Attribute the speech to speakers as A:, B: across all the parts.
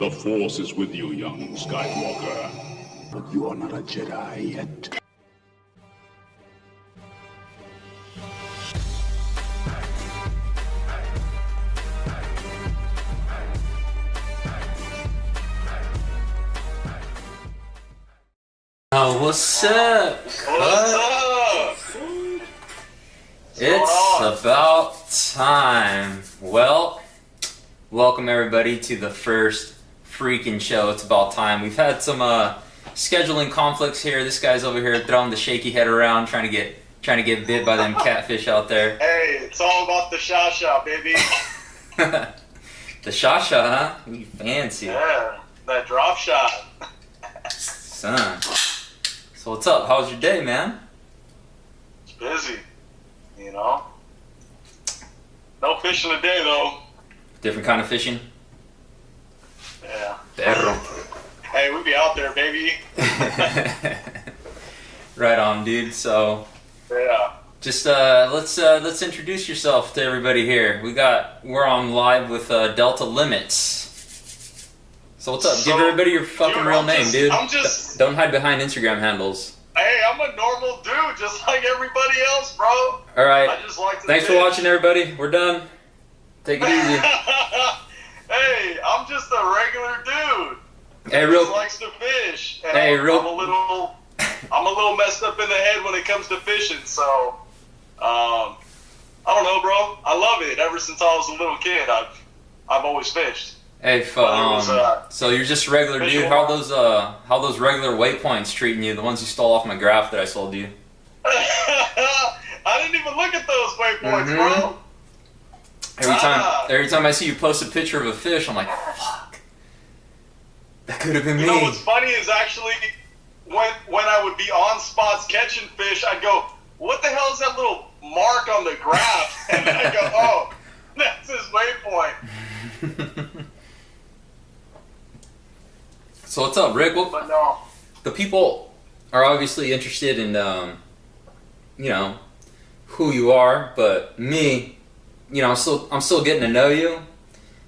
A: The Force is with you, young Skywalker. But you are not a Jedi yet.
B: Oh, what's up?
C: What's up?
B: It's about time. Well, welcome everybody to the first freaking show. It's about time. We've had some scheduling conflicts here. This guy's over here throwing the shaky head around, trying to get bit by them catfish out there.
C: Hey, it's all about the sha-sha, baby.
B: The sha-sha, huh? You fancy.
C: Yeah, that drop shot.
B: Son. So what's up? How's your day, man?
C: It's busy, you know. No fishing today, though.
B: Different kind of fishing?
C: Yeah.
B: Perro.
C: Hey, we be out there, baby.
B: Right on, dude. So
C: Yeah.
B: just let's introduce yourself to everybody here. We're on live with Delta Limits. So what's up? Give everybody your fucking real name, dude. Don't hide behind Instagram handles.
C: Hey, I'm a normal dude, just like everybody else, bro.
B: All right.
C: I just like to
B: Thanks for watching, everybody. We're done. Take it easy.
C: Hey, I'm just a regular dude.
B: Hey,
C: Just likes to fish. And
B: Hey,
C: I'm a little messed up in the head when it comes to fishing. So, I don't know, bro. I love it. Ever since I was a little kid, I've always fished.
B: Hey, so you're just a regular dude. How those regular waypoints treating you? The ones you stole off my graph that I sold you.
C: I didn't even look at those waypoints, bro.
B: Every time I see you post a picture of a fish, I'm like, fuck. That could have been me.
C: You know what's funny is actually when I would be on spots catching fish, I'd go, "What the hell is that little mark on the graph?" And then I go, "Oh, that's his waypoint."
B: So what's up, Rick?
C: But no.
B: The people are obviously interested in, who you are, but me, I'm still getting to know you,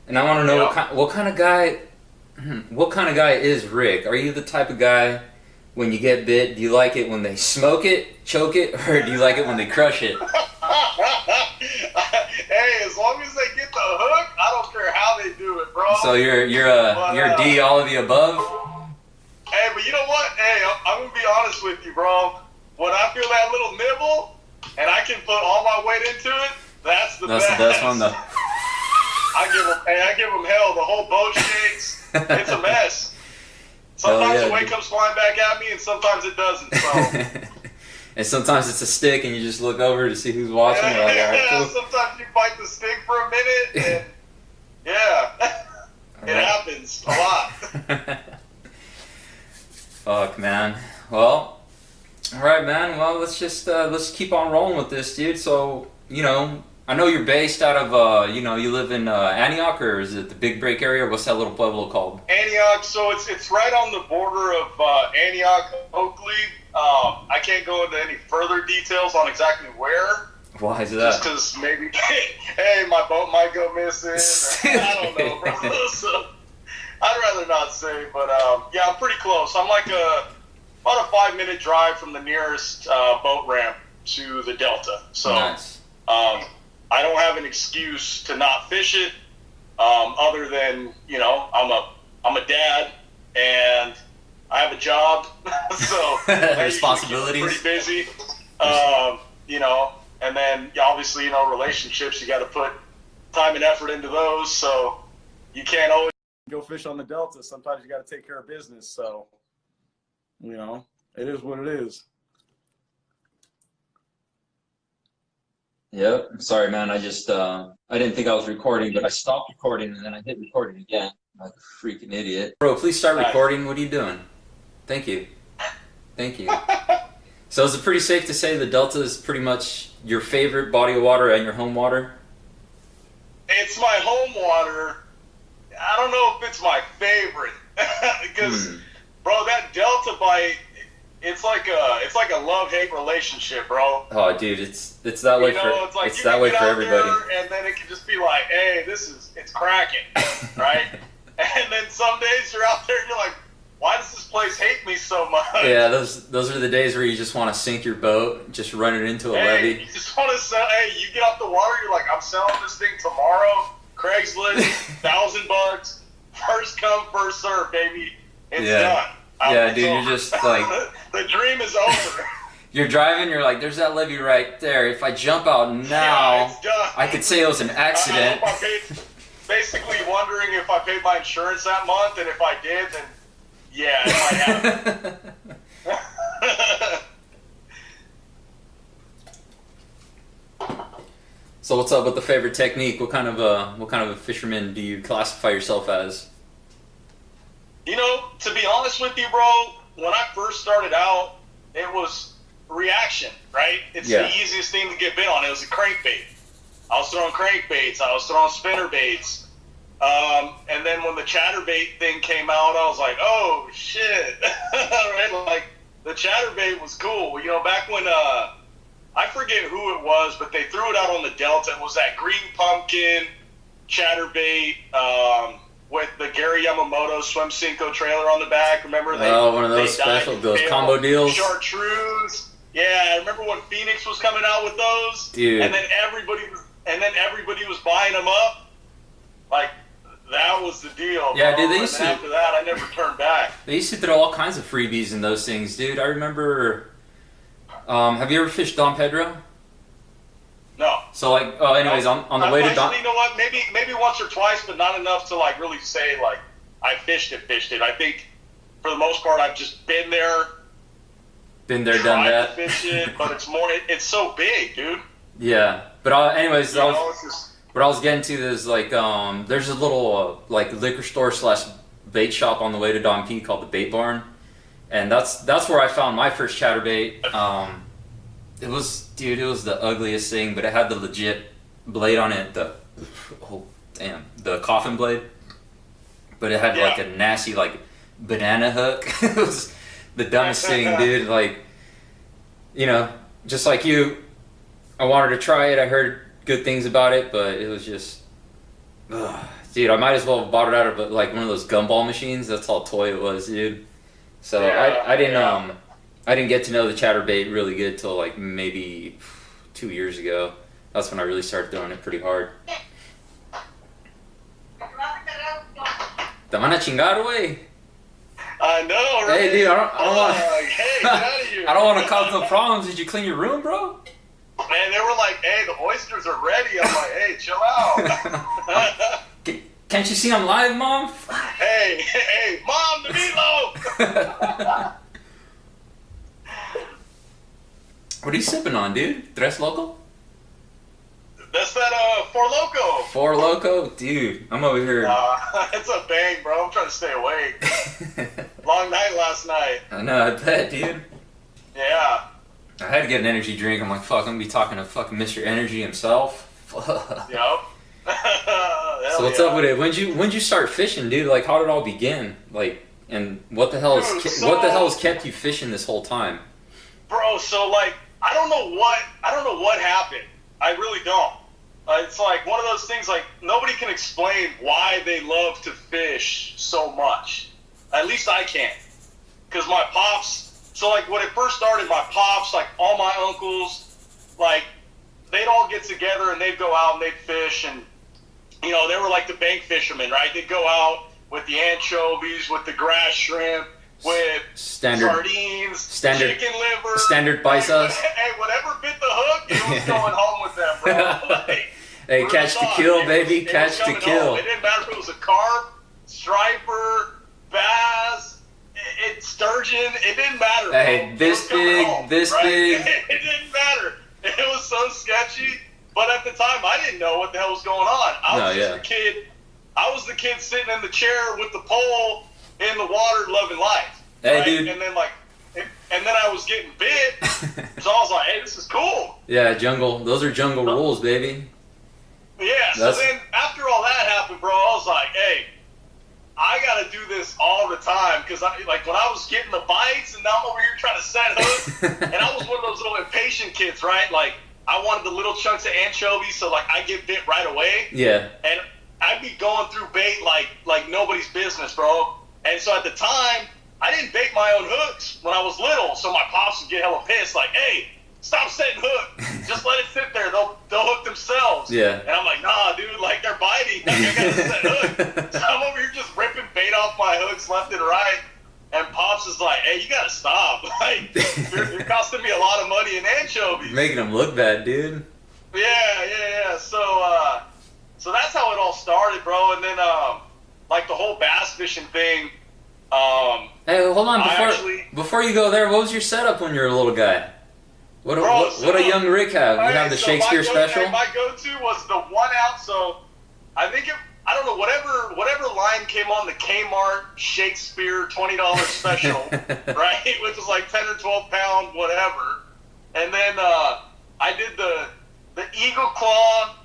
B: and I want to know what kind of guy is Rick? Are you the type of guy when you get bit, do you like it when they smoke it, choke it, or do you like it when they crush it?
C: Hey, as long as they get the hook, I don't care how they do it, bro.
B: So you're a D, all of the above?
C: Hey, but you know what? Hey, I'm gonna be honest with you, bro. When I feel that little nibble and I can put all my weight into it, that's the best.
B: That's the best one, though.
C: I give them hell. The whole boat shakes. It's a mess. Sometimes the weight comes flying back at me, and sometimes it doesn't. So.
B: And sometimes it's a stick, and you just look over to see who's watching. Like, all right, cool.
C: Sometimes you bite the stick for a minute, and it happens a lot.
B: Fuck, man. Well, all right, man. Well, let's keep on rolling with this, dude. So, I know you're based out of, you live in Antioch, or is it the Big Break area? What's that little pueblo called?
C: Antioch. So it's right on the border of Antioch, Oakley. I can't go into any further details on exactly where.
B: Why is that?
C: Just because maybe, hey, my boat might go missing. Or, I don't know, bro. So I'd rather not say, but yeah, I'm pretty close. I'm like about a 5-minute drive from the nearest boat ramp to the Delta. So
B: nice.
C: I don't have an excuse to not fish it, other than I'm a dad and I have a job, so
B: responsibilities.
C: Pretty busy, and then obviously relationships. You got to put time and effort into those, so you can't always go fish on the Delta. Sometimes you got to take care of business. So it is what it is.
B: Yep. I'm sorry, man. I just I didn't think I was recording, but I stopped recording and then I hit recording again. Like a freaking idiot. Bro, please start recording. What are you doing? Thank you. Thank you. So is it pretty safe to say the Delta is pretty much your favorite body of water and your home water?
C: It's my home water. I don't know if it's my favorite because, bro, that Delta bite. It's like a love-hate relationship, bro.
B: Oh, dude, it's that way for everybody.
C: And then it can just be like, hey, it's cracking, right? And then some days you're out there and you're like, why does this place hate me so much?
B: Yeah, those are the days where you just want to sink your boat, just run it into a levee.
C: You just want to sell. Hey, you get off the water, you're like, I'm selling this thing tomorrow. Craigslist, $1,000, first come, first serve, baby. It's done.
B: Yeah, dude, you're just like
C: the dream is over.
B: You're driving, you're like, there's that levee right there. If I jump out now,
C: it's done.
B: I could say it was an accident.
C: Basically wondering if I paid my insurance that month, and if I did, then yeah, it might happen.
B: So what's up with the favorite technique? What kind of a fisherman do you classify yourself as?
C: You know, to be honest with you, bro, when I first started out, it was reaction, right? It's the easiest thing to get bit on. It was a crankbait. I was throwing crankbaits. I was throwing spinner baits. And then when the chatterbait thing came out, I was like, oh, shit. Right? Like, the chatterbait was cool. You know, back when, I forget who it was, but they threw it out on the Delta. It was that green pumpkin chatterbait with the Gary Yamamoto Swim Cinco trailer on the back. Remember?
B: One of those special, those combo deals.
C: Chartreuse. Yeah, I remember when Phoenix was coming out with those.
B: Dude.
C: And then everybody was buying them up. Like, that was the deal.
B: Yeah,
C: bro.
B: dude,
C: After that, I never turned back.
B: They used to throw all kinds of freebies in those things, dude. I remember. Have you ever fished Don Pedro?
C: No.
B: So like, anyways, on the way to Don.
C: You know what? Maybe once or twice, but not enough to like really say like I fished it. I think for the most part, I've just been there.
B: Done that.
C: To fish it, but it's so big, dude.
B: Yeah, but anyways, what I was getting to is like, there's a little like liquor store / bait shop on the way to Don P called the Bait Barn, and that's where I found my first chatterbait. It was the ugliest thing, but it had the legit blade on it. The coffin blade, but it had like a nasty like banana hook. It was the dumbest thing, dude. Like, you know, just like you, I wanted to try it. I heard good things about it, but it was just, dude, I might as well have bought it out of like one of those gumball machines. That's how toy it was, dude. So I didn't get to know the chatterbait really good till like maybe 2 years ago. That's when I really started throwing it pretty hard. Te van a chingar, wey.
C: I know, right?
B: Hey, dude, I don't want.
C: Hey, get out of here.
B: I don't want to cause no problems. Did you clean your room, bro?
C: Man, they were like, "Hey, the oysters are ready." I'm like, "Hey, chill out."
B: Can't you see I'm live, Mom?
C: Hey, Mom, the meatloaf.
B: What are you sipping on, dude? Tres Loco?
C: That's that Four Loko.
B: Four Loco? Dude, I'm over here.
C: It's a bang, bro. I'm trying to stay awake. Long night last night.
B: I know, I bet, dude.
C: Yeah.
B: I had to get an energy drink. I'm like, fuck, I'm going to be talking to fucking Mr. Energy himself.
C: Yep.
B: So what's up with it? When'd you start fishing, dude? Like, how did it all begin? Like, and what the hell has kept you fishing this whole time?
C: Bro, so like, I don't know what happened. I really don't. It's like one of those things, like, nobody can explain why they love to fish so much. At least I can't. Because my pops, so, like, when it first started, my pops, like, all my uncles, like, they'd all get together and they'd go out and they'd fish. And, you know, they were like the bank fishermen, right? They'd go out with the anchovies, with the grass shrimp, with sardines, chicken liver.
B: Standard paisas.
C: Hey, whatever bit the hook, it was going home with them, bro. Like,
B: hey, catch to kill, baby. Catch to kill.
C: Home. It didn't matter if it was a carp, striper, bass, sturgeon. It didn't matter.
B: Hey,
C: bro.
B: this big, home, this
C: right?
B: big.
C: It didn't matter. It was so sketchy. But at the time, I didn't know what the hell was going on. I was just a kid. I was the kid sitting in the chair with the pole in the water, loving life.
B: Hey,
C: right?
B: dude.
C: And then I was getting bit, so I was like, "Hey, this is cool."
B: Yeah, jungle. Those are jungle rules, baby.
C: Yeah. So then, after all that happened, bro, I was like, "Hey, I gotta do this all the time," because like when I was getting the bites, and now I'm over here trying to set hooks, and I was one of those little impatient kids, right? Like I wanted the little chunks of anchovy, so like I get bit right away.
B: Yeah.
C: And I'd be going through bait like nobody's business, bro. And so at the time, I didn't bait my own hooks when I was little. So my pops would get hella pissed, like, hey, stop setting hook. Just let it sit there. They'll hook themselves.
B: Yeah.
C: And I'm like, nah, dude, like they're biting. Like, I gotta set hook. So I'm over here just ripping bait off my hooks left and right. And Pops is like, hey, you gotta stop. Like, you're costing me a lot of money in anchovies.
B: Making them look bad, dude.
C: Yeah. So that's how it all started, bro. And then, like the whole bass fishing thing.
B: Hey, hold on. Before you go there, what was your setup when you were a little guy? What a young Rick have? You have the Shakespeare special?
C: My go-to was the 1 ounce. So I think I don't know, whatever line came on the Kmart Shakespeare $20 special, right? Which was like 10 or 12 pound, whatever. And then I did the Eagle Claw,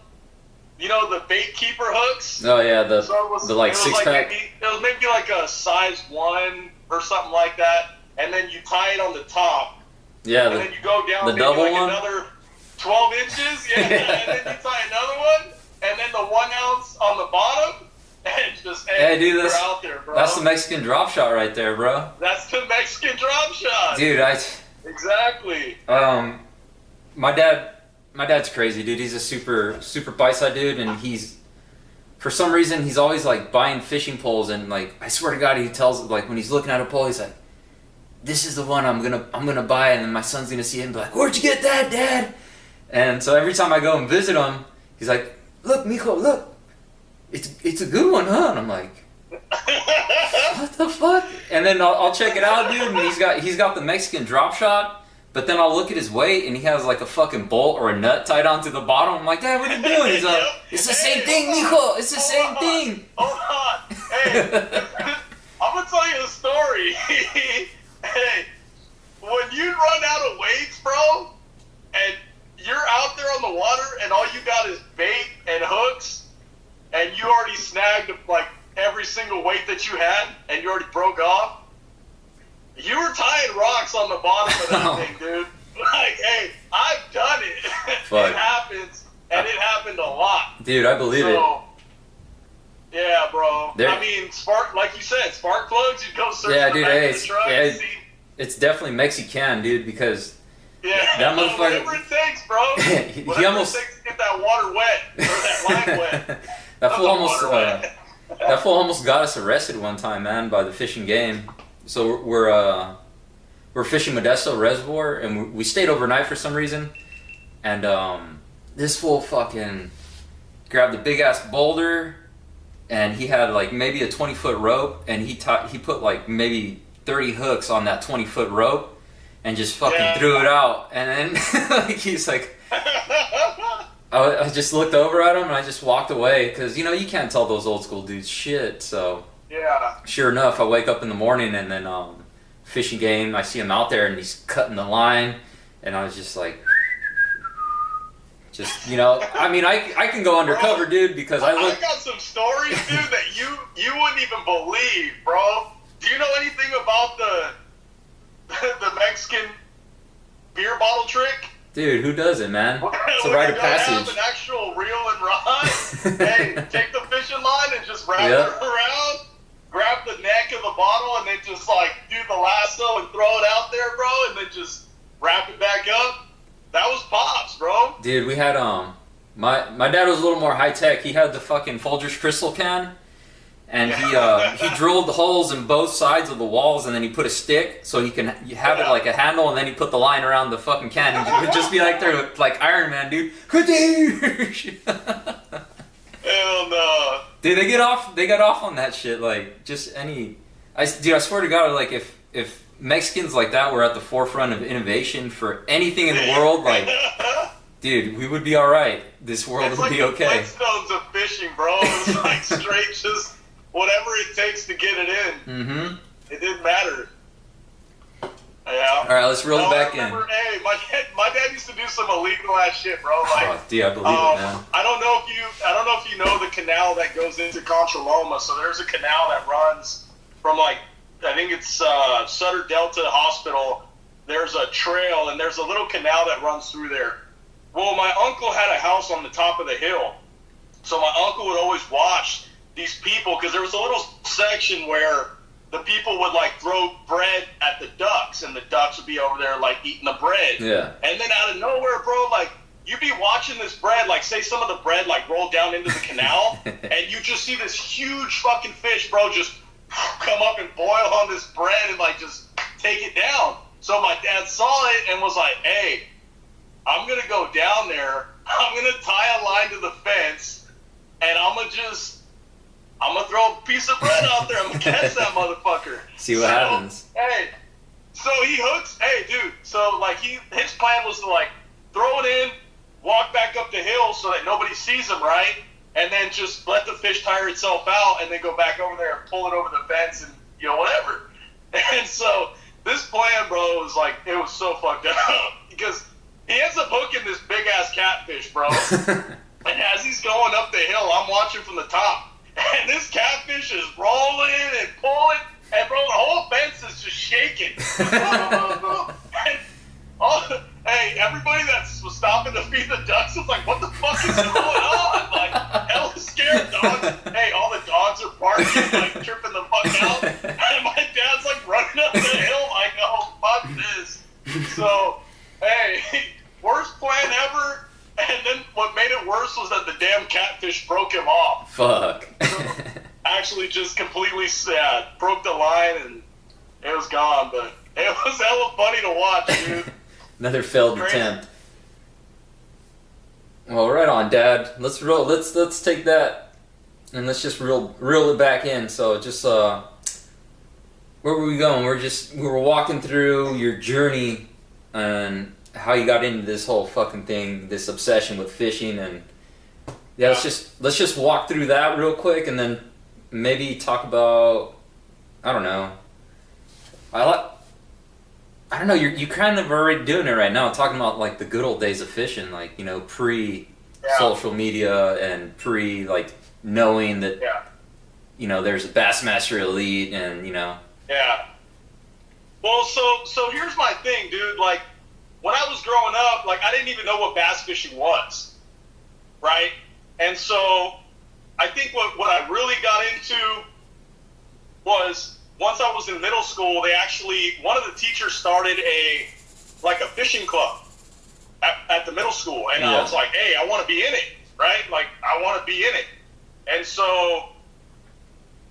C: you know, the bait keeper hooks.
B: Oh yeah, the 6-pack.
C: It was maybe like a size 1 or something like that. And then you tie it on the top.
B: Yeah,
C: and then you go down
B: the
C: maybe
B: double
C: like
B: one?
C: another 12 inches, yeah, and then you tie another one, and then the 1 ounce on the bottom, and just,
B: hey dude,
C: you're out there, bro.
B: That's the Mexican drop shot right there, bro.
C: That's the Mexican drop shot.
B: Dude,
C: Exactly.
B: My dad's crazy, dude. He's a super bite side dude, and for some reason, he's always like buying fishing poles, and like, I swear to God, he tells, like, when he's looking at a pole, he's like, this is the one I'm gonna buy, and then my son's gonna see it and be like, where'd you get that, Dad? And so every time I go and visit him, he's like, look, mijo, look, it's a good one, huh? And I'm like, what the fuck? And then I'll check it out, dude, and he's got the Mexican drop shot, but then I'll look at his weight, and he has like a fucking bolt or a nut tied onto the bottom. I'm like, Dad, what are you doing? He's like, it's the same thing, mijo, it's the same thing.
C: Hold on, hey, I'm gonna tell you a story. Hey, when you run out of weights, bro, and you're out there on the water and all you got is bait and hooks, and you already snagged like every single weight that you had, and you already broke off, you were tying rocks on the bottom of that thing, dude. Like, hey, I've done it.
B: Fuck.
C: It happens, and it happened a lot.
B: Dude, I believe it.
C: Yeah, bro. I mean, like you said, spark plugs. You go search
B: yeah,
C: the
B: dude,
C: back of the truck and see.
B: It's definitely Mexican, dude, because
C: that
B: motherfucker.
C: Whatever it takes, bro. Whatever it takes to get that water wet or that line wet.
B: That fool almost got us arrested one time, man, by the Fish and Game. So we're fishing Modesto Reservoir, and we stayed overnight for some reason, and this fool fucking grabbed a big ass boulder. And he had like maybe a 20-foot rope, and he put like maybe 30 hooks on that 20-foot rope, and just fucking threw it out. And then like, he's like, I just looked over at him and I just walked away because you can't tell those old school dudes shit. So sure enough, I wake up in the morning and then Fishing Game, I see him out there and he's cutting the line, and I was just like. Just, I mean, I can go undercover, dude, because I
C: got some stories, dude, that you wouldn't even believe, bro. Do you know anything about the Mexican beer bottle trick?
B: Dude, who doesn't, man? It's a rite of passage.
C: Have an actual reel and rod. Hey, take the fishing line and just wrap it around, grab the neck of the bottle, and then just like do the lasso and throw it out there, bro, and then just wrap it back up. That was Pops, bro.
B: Dude, we had my dad was a little more high tech. He had the fucking Folgers crystal can, and he drilled the holes in both sides of the walls, and then he put a stick so he can have it like a handle, and then he put the line around the fucking can, and it would just be like there like Iron Man, dude.
C: Hell no.
B: Dude, they got off on that shit. Like just I swear to God, like if Mexicans like that were at the forefront of innovation for anything in the world, like, dude, we would be all right. This world would be okay.
C: It's like the Flintstones of fishing, bro. It was like straight, just whatever it takes to get it in. Mm-hmm. It didn't matter. Yeah.
B: All right, let's roll it back in.
C: Hey, my dad used to do some illegal ass shit, bro. Like,
B: dude, I believe it, man.
C: I don't know if you know the canal that goes into Contra Loma. So there's a canal that runs from like. I think it's Sutter Delta Hospital. There's a trail, and there's a little canal that runs through there. Well, my uncle had a house on the top of the hill. So my uncle would always watch these people, because there was a little section where the people would like throw bread at the ducks, and the ducks would be over there like eating the bread.
B: Yeah.
C: And then out of nowhere, bro, like you'd be watching this bread, like say some of the bread like roll down into the canal, and you just see this huge fucking fish, bro, just come up and boil on this bread and like just take it down. So my dad saw it and was like, hey, I'm gonna go down there, I'm gonna tie a line to the fence, and I'm gonna throw a piece of bread out there. I'm gonna catch that motherfucker.
B: See what happens.
C: Hey, so he hooks. Hey, dude. So like his plan was to like throw it in, walk back up the hill so that nobody sees him, right? And then just let the fish tire itself out, and then go back over there and pull it over the fence, and whatever. And so this plan, bro, was like, it was so fucked up because he ends up hooking this big ass catfish, bro. And as he's going up the hill, I'm watching from the top. And this catfish is rolling and pulling, and bro, the whole fence is just shaking. And hey, everybody that was stopping to feed the ducks was like, "What the fuck is going on?" Like, hell scared dogs. Hey, all the dogs are barking, like tripping the fuck out, and my dad's like running up the hill, like, "Oh fuck this!" So, hey, worst plan ever. And then what made it worse was that the damn catfish broke him off.
B: Fuck.
C: Actually just completely sad. Broke the line and it was gone, but it was hella funny to watch, dude.
B: Another failed attempt. Well, right on, Dad. Let's take that and let's just reel it back in. So just where were we going? We were walking through your journey and how you got into this whole fucking thing, this obsession with fishing, and yeah, let's just walk through that real quick, and then maybe talk about, I don't know. I don't know. You kind of already doing it right now, talking about like the good old days of fishing, like pre social media and pre like knowing that there's a Bassmaster Elite and
C: Yeah. Well, so here's my thing, dude. Like, when I was growing up, like, I didn't even know what bass fishing was, right? And so I think what I really got into was once I was in middle school, one of the teachers started a fishing club at the middle school. And I was like, hey, I want to be in it, right? Like, I want to be in it. And so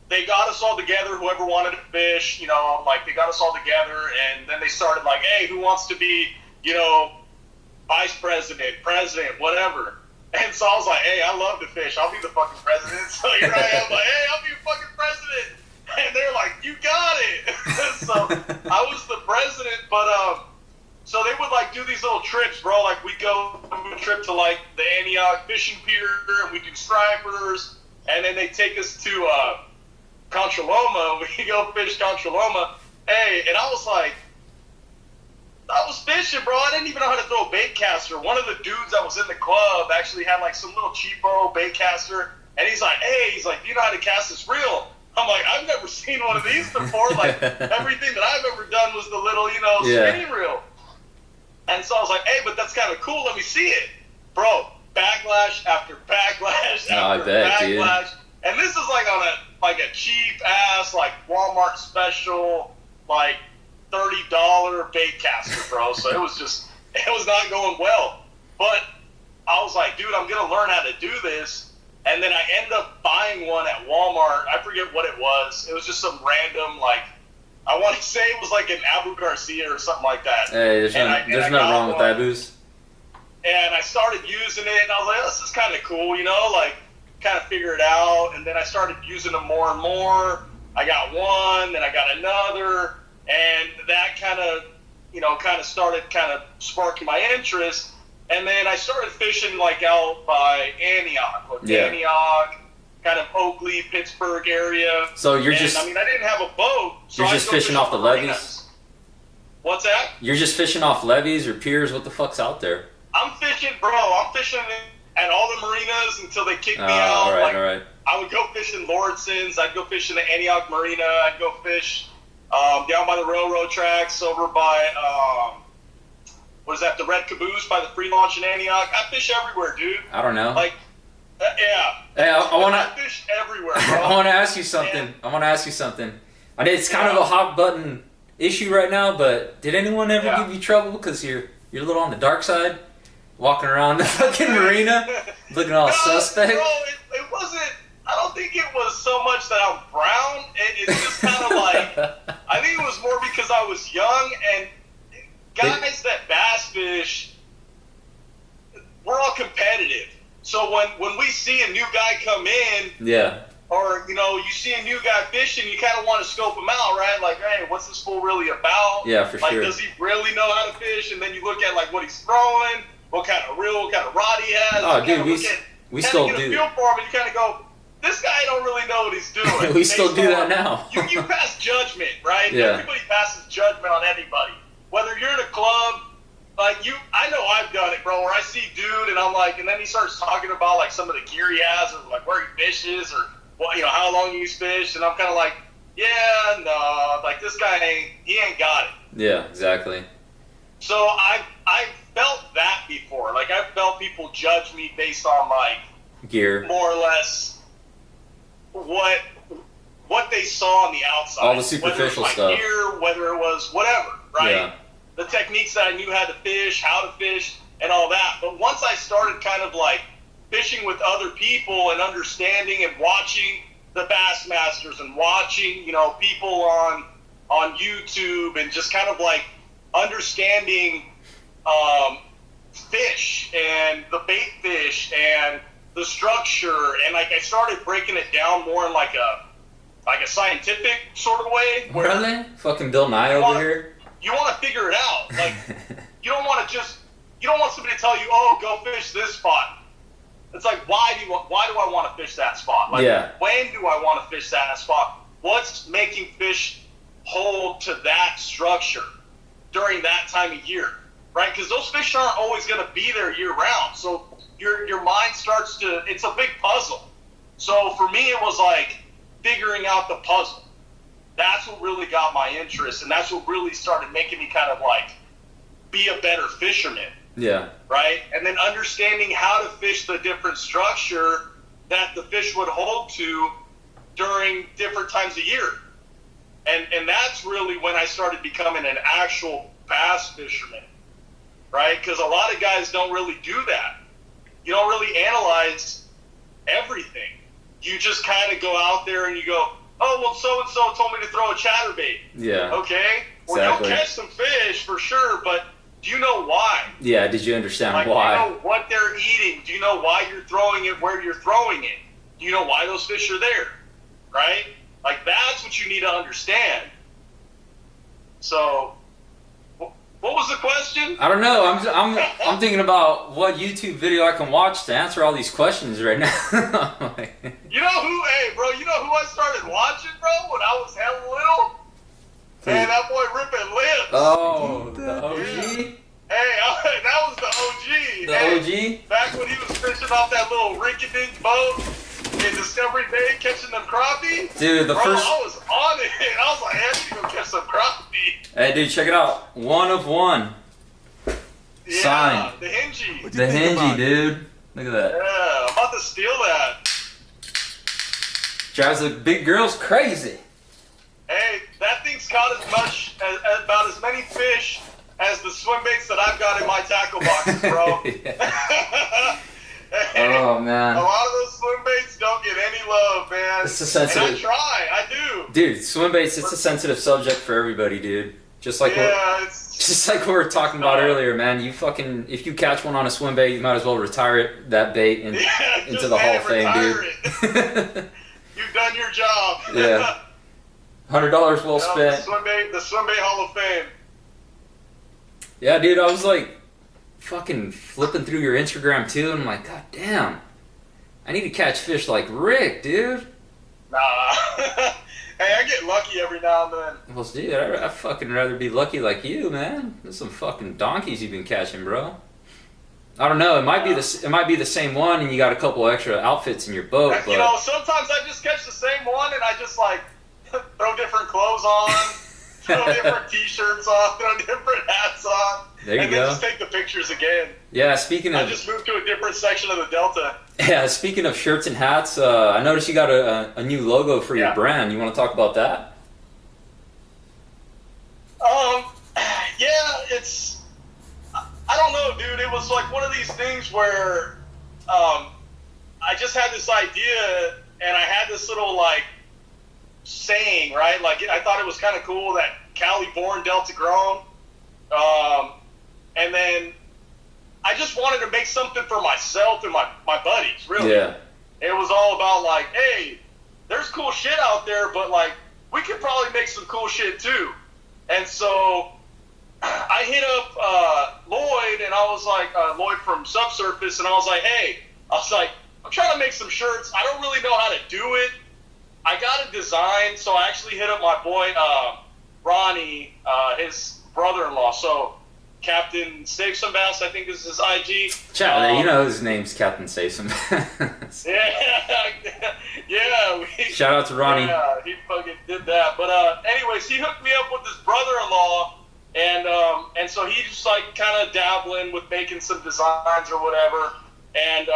C: they got us all together, whoever wanted to fish, like, they got us all together, and then they started like, hey, who wants to be vice president, whatever. And so I was like, hey, I love to fish. I'll be the fucking president. So here I am, like, hey, I'll be fucking president. And they're like, you got it. So I was the president, but so they would like do these little trips, bro. Like we go on a trip to like the Antioch fishing pier, and we do stripers, and then they take us to Contra Loma. We go fish Contra Loma. Hey, and I was like, I was fishing, bro. I didn't even know how to throw a bait caster. One of the dudes that was in the club actually had like some little cheapo bait caster, and he's like, hey, do you know how to cast this reel? I'm like, I've never seen one of these before. Like, everything that I've ever done was the little, spinning reel. And so I was like, hey, but that's kind of cool. Let me see it. Bro, backlash after backlash after backlash. Dude. And this is like on a cheap-ass, like, Walmart special, like, $30 bait caster, bro. So it was not going well. But I was like, dude, I'm going to learn how to do this. And then I ended up buying one at Walmart. I forget what it was. It was just some random, like, I want to say it was like an Abu Garcia or something like that.
B: Hey, there's nothing wrong with Abus.
C: And I started using it, and I was like, this is kind of cool, like, kind of figure it out. And then I started using them more and more. I got one, then I got another, and that kind of started sparking my interest. And then I started fishing, like, out by Antioch. Antioch, kind of Oakley, Pittsburgh area.
B: So you're
C: I didn't have a boat. So
B: you're just fishing off the levees?
C: What's that?
B: You're just fishing off levees or piers? What the fuck's out there?
C: I'm fishing at all the marinas until they kick me out.
B: All right.
C: I would go fish in Lordson's. I'd go fish in the Antioch Marina. I'd go fish down by the railroad tracks over by... the Red Caboose by the free launch in Antioch. I fish everywhere, dude.
B: I don't know.
C: Like, Yeah.
B: Hey, I want
C: I
B: to.
C: fish everywhere, bro.
B: I want to ask you something. I want to ask you something. I know it's kind of a hot button issue right now, but did anyone ever give you trouble because you're a little on the dark side, walking around the fucking marina, looking all suspect?
C: Bro, it wasn't. I don't think it was so much that I'm brown. It's just kind of like, I think it was more because I was young, and guys that bass fish, we're all competitive. So when we see a new guy come in, or you see a new guy fishing, you kind of want to scope him out, right? Like, hey, what's this fool really about?
B: Yeah, for sure.
C: Like, does he really know how to fish? And then you look at like what he's throwing, what kind of reel, what kind of rod he has.
B: Oh, dude, we still
C: get
B: do.
C: a feel for him, and you kind of go, this guy don't really know what he's doing.
B: We still do that now.
C: you pass judgment, right?
B: Yeah.
C: Everybody passes judgment on anybody. Whether you're in a club, like I know I've done it, bro, where I see dude and I'm like, and then he starts talking about like some of the gear he has or like where he fishes or how long he's fished, and I'm kind of like, yeah, no, like this guy he ain't got it.
B: Yeah, exactly.
C: So I felt that before. Like I felt people judge me based on like
B: gear,
C: more or less what they saw on the outside.
B: All the superficial
C: whether it was
B: stuff.
C: Gear, whether it was whatever, right?
B: Yeah.
C: The techniques that I knew how to fish, and all that. But once I started kind of like fishing with other people and understanding and watching the Bassmasters and watching, people on YouTube and just kind of like understanding fish and the bait fish and the structure, and like I started breaking it down more in like a scientific sort of way. Where
B: really? Fucking Bill Nye over here.
C: You want to figure it out. Like you don't want somebody to tell you, oh, go fish this spot. It's like, why do I want to fish that spot? Like, when do I want to fish that spot? What's making fish hold to that structure during that time of year, right? Because those fish aren't always going to be there year round. So your mind starts to, it's a big puzzle. So for me, it was like figuring out the puzzle. That's what really got my interest, and that's what really started making me kind of like be a better fisherman.
B: Yeah.
C: Right? And then understanding how to fish the different structure that the fish would hold to during different times of year. And that's really when I started becoming an actual bass fisherman. Right? Because a lot of guys don't really do that. You don't really analyze everything. You just kind of go out there and you go, oh, well, so-and-so told me to throw a chatterbait.
B: Yeah.
C: Okay? Well,
B: exactly.
C: you'll catch some fish for sure, but do you know why?
B: Yeah, did you understand why?
C: Do you know what they're eating? Do you know why you're throwing it where you're throwing it? Do you know why those fish are there? Right? Like, that's what you need to understand. So, what was the question?
B: I don't know. I'm thinking about what YouTube video I can watch to answer all these questions right now.
C: You know who I started watching, bro, when I was hella little? Man, that boy Rippin' Lips.
B: Oh, the OG?
C: Hey, that was the OG.
B: The OG?
C: Back when he was fishing off that little rinky-dink boat in Discovery Bay catching them crappie.
B: Dude, I
C: was on it. I was like, hey, I need to go catch some crappie.
B: Hey, dude, check it out. 1 of 1.
C: Yeah,
B: signed.
C: The Hingy.
B: The Hingy, dude. Look at that.
C: Yeah, I'm about to steal that.
B: Drives the big girls crazy.
C: Hey, that thing's caught about as many fish as the swim baits that I've got in my tackle boxes, bro.
B: Oh, man.
C: A lot of those swim baits don't get any love, man.
B: It's a sensitive.
C: And I try, I do.
B: Dude, swim baits, it's a sensitive subject for everybody, dude. Just like what we were talking about earlier, man. If you catch one on a swim bait, you might as well retire that bait into the Hall of Fame, dude.
C: You've done your job.
B: Yeah. $100 well spent.
C: The swim bait Hall of Fame.
B: Yeah, dude, I was like fucking flipping through your Instagram too, and I'm like, God damn, I need to catch fish like Rick, dude.
C: Nah. Hey, I get lucky every now and then.
B: Well, dude, I fucking rather be lucky like you, man. There's some fucking donkeys you've been catching, bro. I don't know. It might be the same one, and you got a couple extra outfits in your boat. But
C: sometimes I just catch the same one, and I just like throw different clothes on, throw different T-shirts on, throw different hats on.
B: There you
C: and
B: go.
C: then just take the pictures again.
B: Yeah, speaking of...
C: I just moved to a different section of the Delta.
B: Yeah, speaking of shirts and hats, I noticed you got a new logo for your brand. You want to talk about that?
C: Yeah, it's... I don't know, dude. It was like one of these things where I just had this idea, and I had this little, like, saying, right? Like, I thought it was kind of cool that Cali born, Delta grown. And then I just wanted to make something for myself and my buddies, really.
B: Yeah.
C: It was all about, like, hey, there's cool shit out there, but, like, we could probably make some cool shit, too. And so I hit up Lloyd, and I was like, Lloyd from Subsurface, and I was like, hey, I'm trying to make some shirts. I don't really know how to do it. I got a design, so I actually hit up my boy, Ronnie, his brother-in-law. So Captain Save Some Bass, I think is his IG.
B: You know his name's Captain Save Some Bass.
C: Yeah.
B: Shout out to Ronnie.
C: Yeah, he fucking did that. But anyways, he hooked me up with his brother-in-law, and so he just like kind of dabbling with making some designs or whatever, and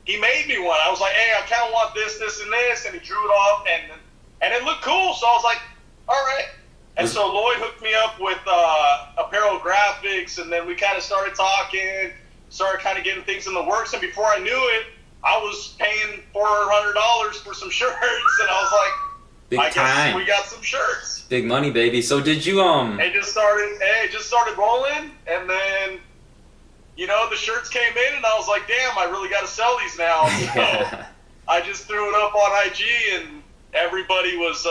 C: he made me one. I was like, hey, I kind of want this, and this, and he drew it off, and it looked cool. So I was like, all right. And so Lloyd hooked me up with apparel graphics, and then we kind of started talking, started kind of getting things in the works, and before I knew it, I was paying $400 for some shirts, and I was like, I guess we got some shirts.
B: Big money, baby. So did you
C: It just started rolling, and then you know the shirts came in, and I was like, damn, I really got to sell these now. So I just threw it up on IG, and everybody was,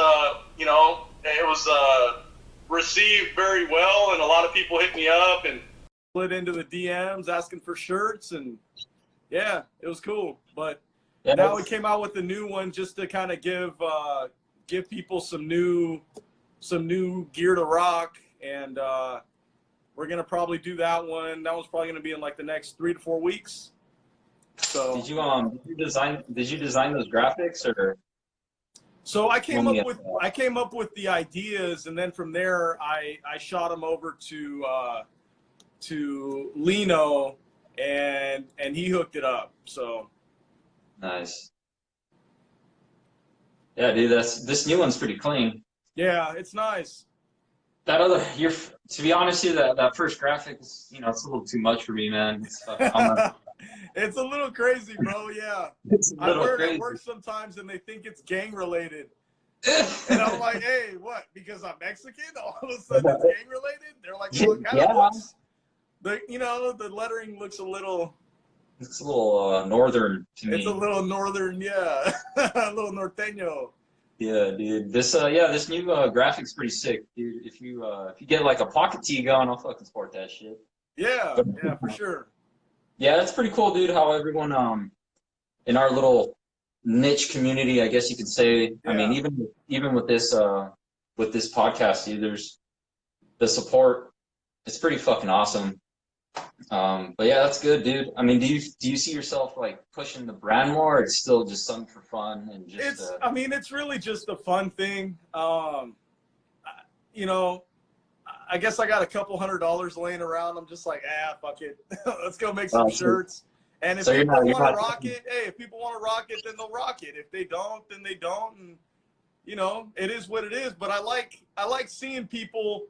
C: it was received very well, and a lot of people hit me up and slid into the DMs asking for shirts, and yeah, it was cool. But now we came out with a new one just to kind of give people some new gear to rock, and we're gonna probably do that one. That one's probably gonna be in like the next 3 to 4 weeks. So
B: did you design those graphics, or?
C: So I came up with the ideas, and then from there I shot them over to Lino, and he hooked it up. So
B: Nice. Yeah, dude, this new one's pretty clean.
C: Yeah, it's nice.
B: To be honest with you, that first graphic is, it's a little too much for me, man.
C: It's a little crazy, bro. Yeah, I wear it at work sometimes, and they think it's gang related, and I'm like, hey, what? Because I'm Mexican, all of a sudden it's gang related? They're like, well, it kind of looks. The lettering looks a little.
B: It's a little northern to me.
C: It's a little northern, yeah, a little norteño.
B: Yeah, dude. This new graphic's pretty sick, dude. If you get like a pocket tee going, I'll fucking sport that shit. Yeah,
C: for sure.
B: Yeah, that's pretty cool, dude. How everyone in our little niche community, I guess you could say. Yeah. I mean, even with this podcast, dude, there's the support. It's pretty fucking awesome. But yeah, that's good, dude. I mean, do you see yourself like pushing the brand more, or it's still just something for fun and just?
C: It's really just a fun thing. I guess I got a couple $100 laying around. I'm just like, fuck it, let's go make some shirts. And if people want to rock it, if people want to rock it, then they'll rock it. If they don't, then they don't. And it is what it is. But I like seeing people,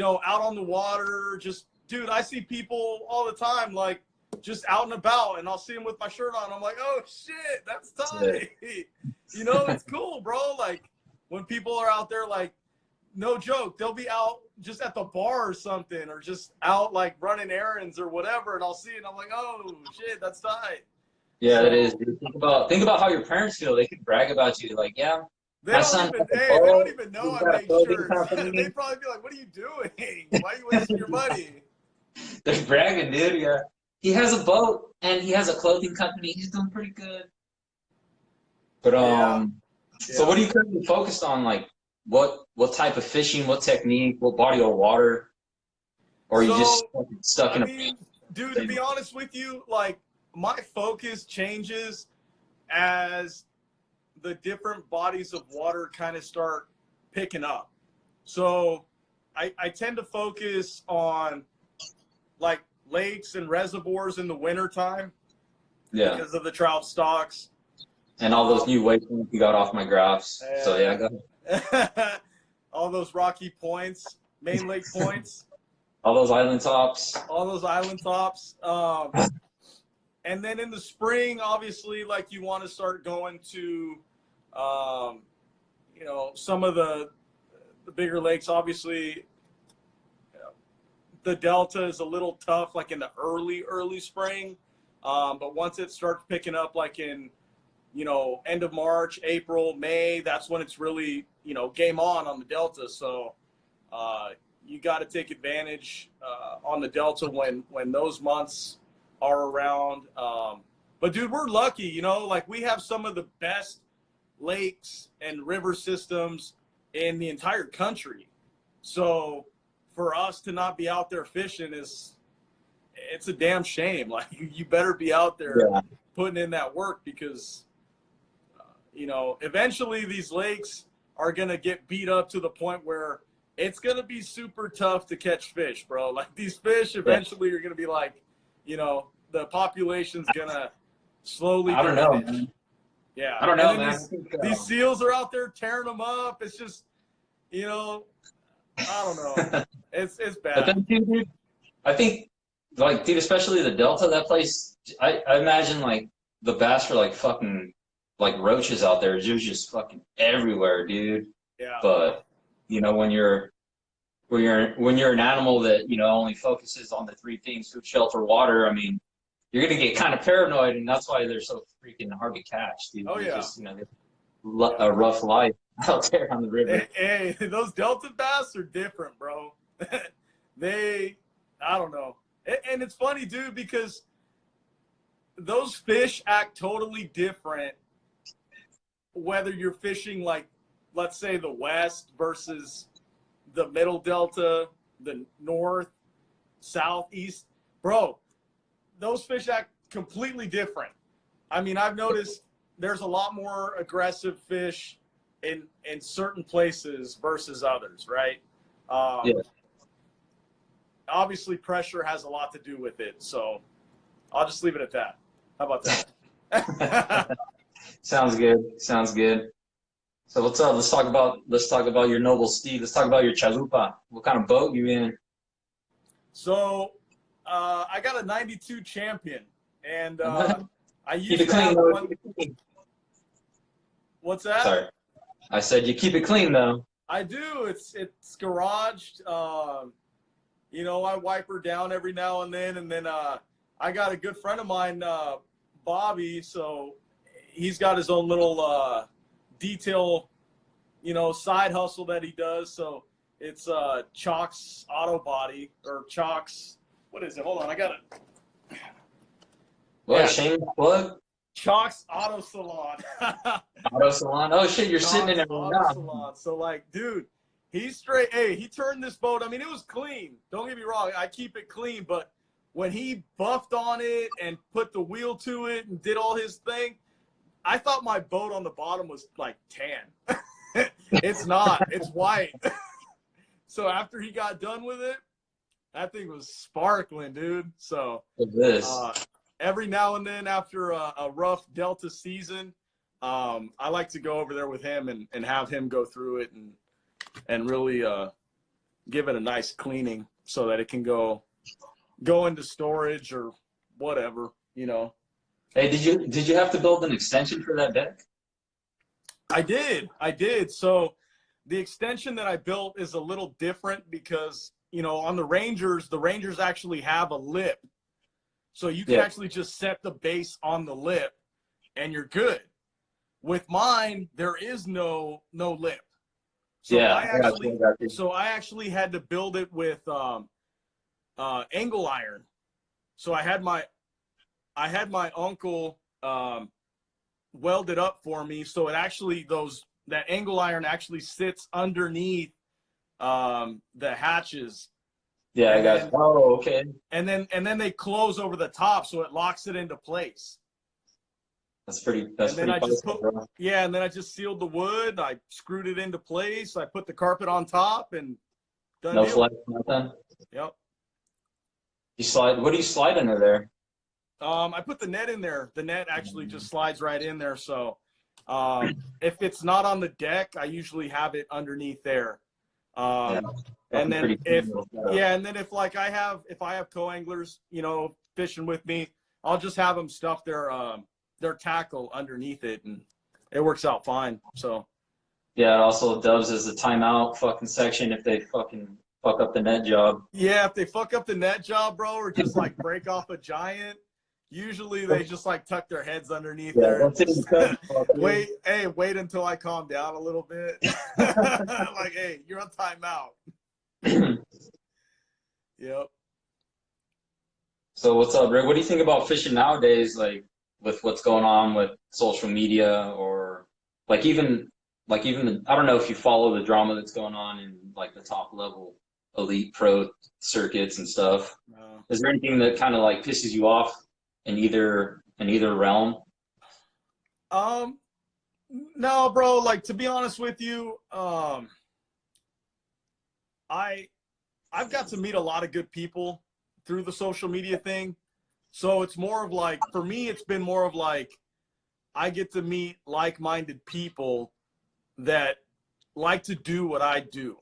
C: out on the water, just. Dude, I see people all the time, like, just out and about, and I'll see them with my shirt on. I'm like, oh, shit, that's tight. It's cool, bro. Like, when people are out there, like, no joke, they'll be out just at the bar or something, or just out, like, running errands or whatever, and I'll see it, and I'm like, oh, shit, that's tight.
B: Yeah, it is, dude. Think about how your parents feel. They could brag about you, like, yeah.
C: They don't even know I make shirts. They'd probably be like, what are you doing? Why are you wasting your money?
B: They're bragging, dude. Yeah, he has a boat and he has a clothing company. He's doing pretty good. But so what are you currently focused on? Like, what type of fishing? What technique? What body of water? Or are you just stuck in a?
C: Dude, to be honest with you, like my focus changes as the different bodies of water kind of start picking up.
D: So I tend to focus on like lakes and reservoirs in the wintertime
B: Yeah.
D: because of the trout stocks.
B: And all those new waypoints you got off my graphs. So yeah, go ahead.
D: All those rocky points, main lake points.
B: All those island tops.
D: All those island tops. And then in the spring, obviously, like you want to start going to, you know, some of the bigger lakes. Obviously, the Delta is a little tough, like in the early spring. But once it starts picking up, like in, you know, end of March, April, May, that's when it's really, you know, game on the Delta. So you got to take advantage on the Delta when those months are around. But dude, we're lucky, you know, like we have some of the best lakes and river systems in the entire country. So for us to not be out there fishing it's a damn shame. Like you better be out there putting in that work because, you know, eventually these lakes are going to get beat up to the point where it's going to be super tough to catch fish, bro. Like these fish eventually are going to be like, you know, the population's going to slowly
B: I don't know,
D: diminish.
B: man.
D: Yeah.
B: I don't know, man.
D: These seals are out there tearing them up. It's just, you know, I don't know. It's bad.
B: But then, dude, I think, like, dude, especially the Delta, that place, I imagine, like, the bass are, like, fucking, like, roaches out there. They're just fucking everywhere, dude.
D: Yeah.
B: But, you know, when you're an animal that, you know, only focuses on the three things, food, shelter, water, I mean, you're going to get kind of paranoid, and that's why they're so freaking hard to catch, dude.
D: Oh, yeah.
B: Just, you know, a rough life out there on the river.
D: Hey, those Delta bass are different, bro. I don't know. And it's funny, dude, because those fish act totally different whether you're fishing, like, let's say the west versus the middle Delta, the north, south, east. Bro, those fish act completely different. I mean, I've noticed there's a lot more aggressive fish in certain places versus others, right?
B: Yeah.
D: Obviously, pressure has a lot to do with it, so I'll just leave it at that. How about that?
B: Sounds good. Sounds good. So what's up? Let's talk about your noble steed. Let's talk about your chalupa. What kind of boat you in?
D: So I got a 92 Champion, and I used
B: Keep it
D: to have
B: clean,
D: one. What's that?
B: Sorry. I said you keep it clean, though.
D: I do. It's garaged. You know, I wipe her down every now and then I got a good friend of mine, Bobby. So he's got his own little detail, you know, side hustle that he does. So it's Chalk's Auto Body or Chalk's. What is it? Hold on, I got it.
B: What?
D: Yeah.
B: Shameless plug?
D: Chalk's Auto Salon.
B: Auto salon. Oh shit, you're sitting in it
D: Auto
B: right now.
D: Salon. So like, dude, he's straight. Hey, he turned this boat. I mean, it was clean. Don't get me wrong. I keep it clean, but when he buffed on it and put the wheel to it and did all his thing, I thought my boat on the bottom was like tan. It's not. It's white. So after he got done with it, that thing was sparkling, dude. So every now and then after a rough Delta season, I like to go over there with him and have him go through it and really give it a nice cleaning so that it can go into storage or whatever, you know.
B: Hey, did you have to build an extension for that deck?
D: I did. So the extension that I built is a little different because, you know, on the Rangers actually have a lip. So you can actually just set the base on the lip and you're good. With mine, there is no lip. So I actually had to build it with angle iron. So I had my uncle weld it up for me. So it actually that angle iron actually sits underneath the hatches.
B: Yeah, I got. Oh, okay.
D: And then they close over the top, so it locks it into place.
B: That's pretty
D: put,
B: bro.
D: yeah, and then I just sealed the wood. I screwed it into place. I put the carpet on top, and done
B: No
D: deal.
B: flex, nothing.
D: Yep.
B: You slide. What do you slide under there?
D: I put the net in there. The net actually just slides right in there. So if it's not on the deck, I usually have it underneath there. And then if like if I have co-anglers, you know, fishing with me, I'll just have them stuff their tackle underneath it, and it works out fine. So
B: yeah, it also dubs as a timeout fucking section if they fucking fuck up the net job.
D: Yeah, if they fuck up the net job, bro, or just like break off a giant, usually they just like tuck their heads underneath there. Wait until I calm down a little bit. Like, hey, you're on timeout. Yep. So
B: what's up, Rick? What do you think about fishing nowadays, like with what's going on with social media, or like even I don't know if you follow the drama that's going on in like the top level elite pro circuits and stuff.
D: No.
B: Is there anything that kind of like pisses you off in either realm?
D: No, bro, like to be honest with you, I've got to meet a lot of good people through the social media thing. So it's more of like, for me, it's been more of like, I get to meet like-minded people that like to do what I do.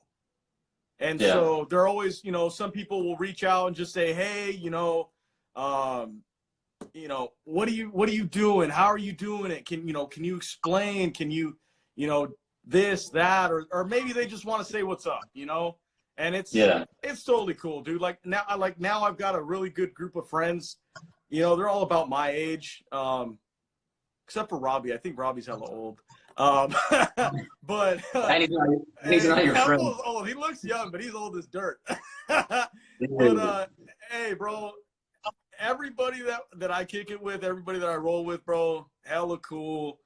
D: And so they're always, you know, some people will reach out and just say, hey, you know, what are you doing? How are you doing it? Can you explain? Can you, this, that, or maybe they just want to say what's up, you know? And it's totally cool, dude. Like now I've got a really good group of friends. You know, they're all about my age, except for Robbie. I think Robbie's hella old. But
B: he's not your friend.
D: Old. He looks young, but he's old as dirt. But hey, bro, everybody that I kick it with, everybody that I roll with, bro, hella cool.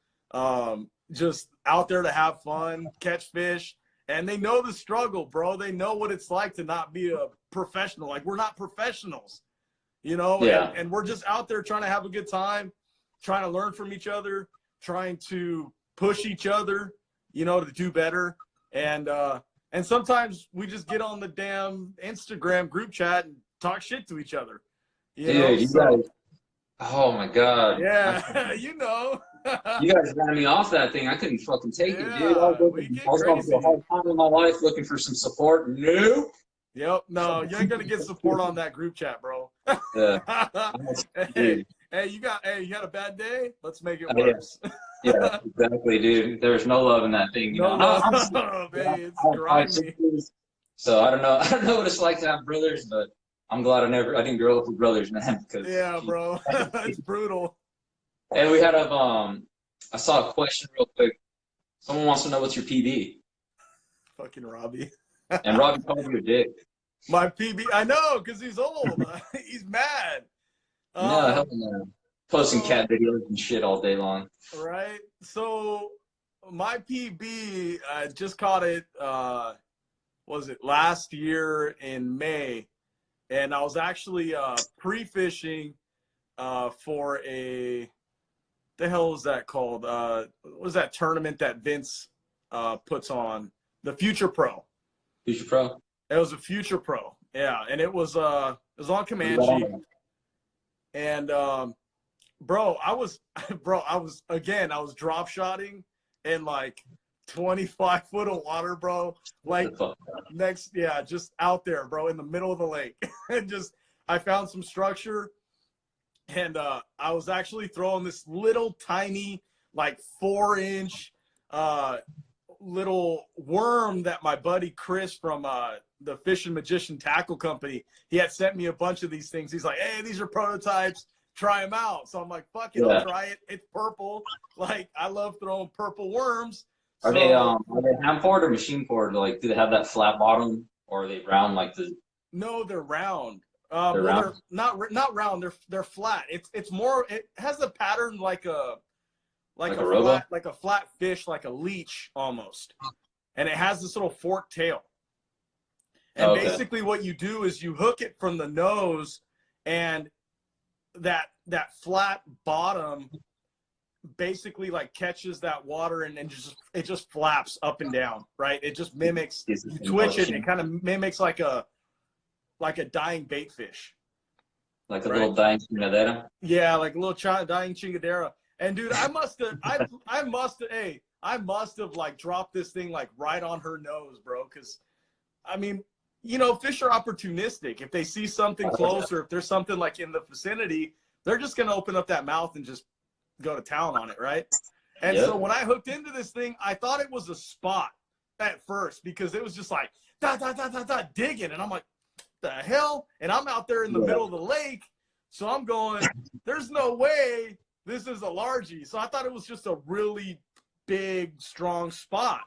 D: Just out there to have fun, catch fish. And they know the struggle, bro. They know what it's like to not be a professional. Like, we're not professionals, you know?
B: Yeah.
D: And we're just out there trying to have a good time, trying to learn from each other, trying to push each other, you know, to do better. And sometimes we just get on the damn Instagram group chat and talk shit to each other. You
B: guys, oh my God.
D: Yeah, you know.
B: You guys got me off that thing. I couldn't fucking take it, dude. I was going through a hard time in my life looking for some support. Nope.
D: Yep. No, you ain't gonna get support on that group chat, bro.
B: Yeah.
D: hey, you had a bad day? Let's make it worse.
B: Yeah, exactly, dude. There's no love in that thing. You know?
D: Man, it's grimy.
B: So I don't know what it's like to have brothers, but I'm glad I didn't grow up with brothers, man.
D: Yeah, bro. It's brutal.
B: And we had I saw a question real quick. Someone wants to know what's your PB.
D: Fucking Robbie.
B: And Robbie called you a dick.
D: My PB, I know, because he's old. He's mad.
B: No, hell no. Posting cat videos and shit all day long.
D: Right. So my PB, I just caught it, was it last year in May? And I was actually pre-fishing for the hell was that called? What was that tournament that Vince puts on? The Future Pro.
B: Future Pro?
D: It was a Future Pro. Yeah, and it was on Comanche. And bro, I was drop shotting in like 25 foot of water, bro. Like just out there, bro, in the middle of the lake. And I found some structure. And I was actually throwing this little tiny, like 4-inch little worm that my buddy Chris from the Fish and Magician Tackle Company, he had sent me a bunch of these things. He's like, hey, these are prototypes. Try them out. So I'm like, fuck it, I'll try it. It's purple. Like, I love throwing purple worms.
B: Are they hand poured or machine poured? Like, do they have that flat bottom, or are they round like the?
D: No, they're round. They're not round. They're flat. It's more. It has a pattern like a flat fish, like a leech almost, and it has this little forked tail. And basically, what you do is you hook it from the nose, and that flat bottom basically like catches that water and it just flaps up and down, right? It just mimics, you twitch it and it kind of mimics like a dying bait fish.
B: Like a little dying chingadera?
D: Yeah, like a little dying chingadera. And dude, I must have like dropped this thing like right on her nose, bro. Cause I mean, you know, fish are opportunistic. If they see something close or if there's something like in the vicinity, they're just going to open up that mouth and just go to town on it, right? And so when I hooked into this thing, I thought it was a spot at first because it was just like, digging. And I'm like, the hell? And I'm out there in the middle of the lake. So I'm going, there's no way this is a largie. So I thought it was just a really big, strong spot.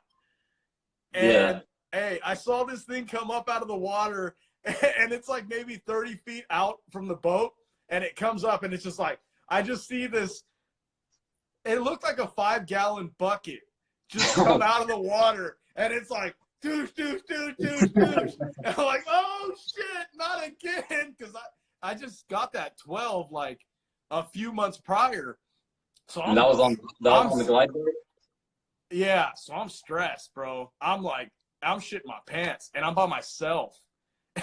D: And hey, I saw this thing come up out of the water and it's like maybe 30 feet out from the boat. And it comes up and it's just like, I just see this. It looked like a 5-gallon bucket just come out of the water. And it's like, douche, douche, douche, douche, douche. And I'm like, oh shit, not again. Because I just got that 12 like a few months prior. So
B: that was on the glide board?
D: Yeah, so I'm stressed, bro. I'm like, I'm shitting my pants and I'm by myself.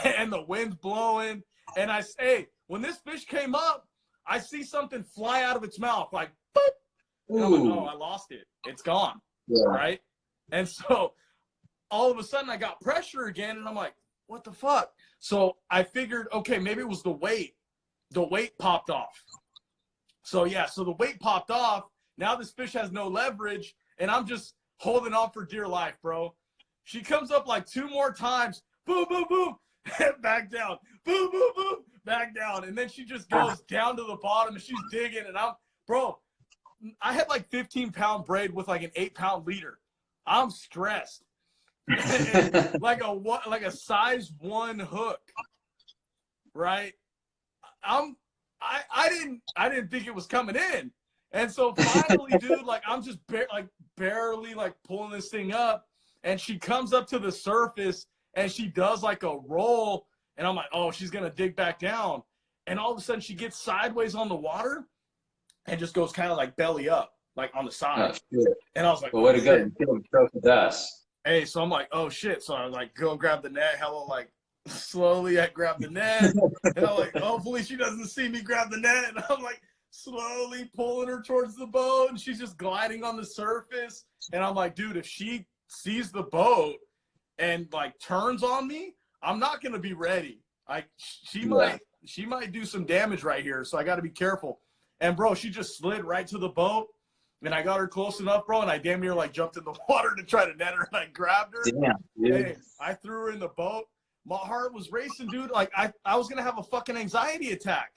D: And the wind's blowing. And I say, when this fish came up, I see something fly out of its mouth, like, boop. And I'm like, oh, I lost it. It's gone. Yeah. Right? And so all of a sudden I got pressure again and I'm like, what the fuck? So I figured, okay, maybe it was the weight. The weight popped off. So yeah, so the weight popped off. Now this fish has no leverage and I'm just holding on for dear life, bro. She comes up like 2 more times. Boom, boom, boom. Back down. Boom, boom, boom. Back down. And then she just goes down to the bottom and she's digging. And bro, I had like 15-pound braid with like an 8-pound leader. I'm stressed. like a size 1 hook. Right? I didn't think it was coming in. And so finally, dude, like I'm just barely like pulling this thing up. And she comes up to the surface and she does like a roll. And I'm like, oh, she's going to dig back down. And all of a sudden she gets sideways on the water and just goes kind of like belly up, like on the side. Oh, and I was like,
B: well, way to go. You killed the dust.
D: Hey, so I'm like, oh shit. So I like go grab the net. Hella like slowly I grab the net. And I'm like, hopefully she doesn't see me grab the net. And I'm like slowly pulling her towards the boat. And she's just gliding on the surface. And I'm like, dude, if she sees the boat and like turns on me, I'm not gonna be ready. Like she might do some damage right here, so I got to be careful. And bro, she just slid right to the boat, and I got her close enough, bro. And I damn near like jumped in the water to try to net her, and I grabbed her. Damn, hey, I threw her in the boat. My heart was racing, dude. Like I was gonna have a fucking anxiety attack.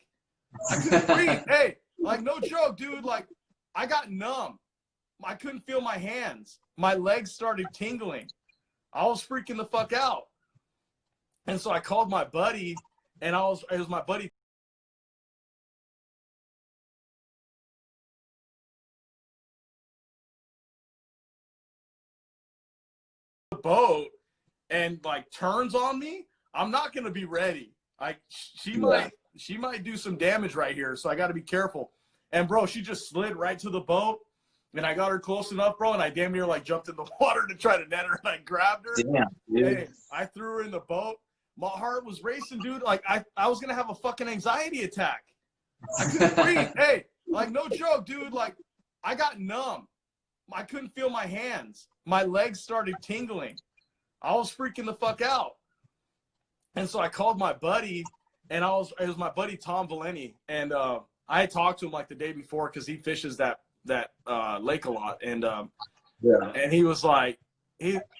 D: I couldn't breathe. Hey, like no joke, dude. Like I got numb. I couldn't feel my hands. My legs started tingling. I was freaking the fuck out. And so I called my buddy, and it was my buddy. The boat and like turns on me, I'm not going to be ready. Like she might do some damage right here. So I got to be careful. And bro, she just slid right to the boat. And I got her close enough, bro, and I damn near like jumped in the water to try to net her, and I grabbed her. Damn, hey, I threw her in the boat. My heart was racing, dude. Like I was gonna have a fucking anxiety attack. I couldn't breathe. Hey, like no joke, dude. Like I got numb. I couldn't feel my hands. My legs started tingling. I was freaking the fuck out. And so I called my buddy, and it was my buddy Tom Valeni, and I had talked to him like the day before because he fishes that lake a lot, and and he was like,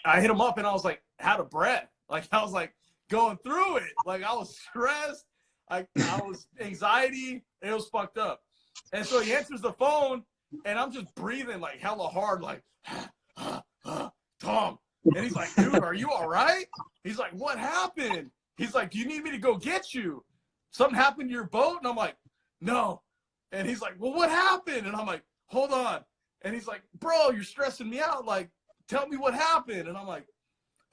D: I hit him up, and I was like out of breath, like I was like going through it, like I was stressed, I was anxiety, and it was fucked up. And so he answers the phone, and I'm just breathing like hella hard, like Tom, and he's like, dude, are you all right? He's like, what happened? He's like, do you need me to go get you? Something happened to your boat? And I'm like, no. And he's like, well, what happened? And I'm like, hold on. And he's like, bro, you're stressing me out. Like, tell me what happened. And I'm like,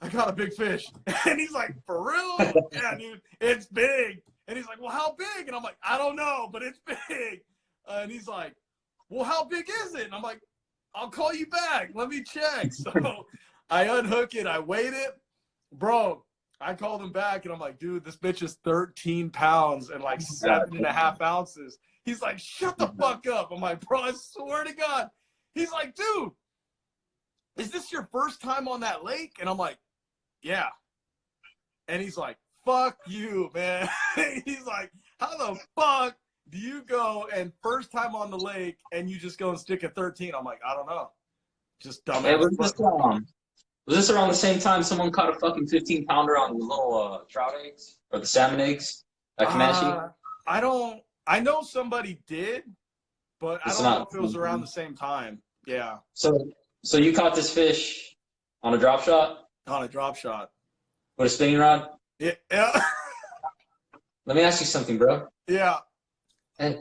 D: I got a big fish. And he's like, for real? Yeah, dude, it's big. And he's like, well, how big? And I'm like, I don't know, but it's big. And he's like, well, how big is it? And I'm like, I'll call you back. Let me check. So I unhook it. I weighed it. Bro, I called him back, and I'm like, dude, this bitch is 13 pounds and like 7.5 ounces. He's like, shut the fuck up. I'm like, bro, I swear to God. He's like, dude, is this your first time on that lake? And I'm like, yeah. And he's like, fuck you, man. He's like, how the fuck do you go and first time on the lake and you just go and stick a 13? I'm like, I don't know. Just dumbass.
B: Hey, was this around the same time someone caught a fucking 15-pounder on the little trout eggs or the salmon eggs at Comanche?
D: I know somebody did, but I don't know if it was around the same time. Yeah.
B: So you caught this fish on a drop shot?
D: On a drop shot.
B: With a spinning rod?
D: Yeah.
B: Let me ask you something, bro.
D: Yeah.
B: Hey,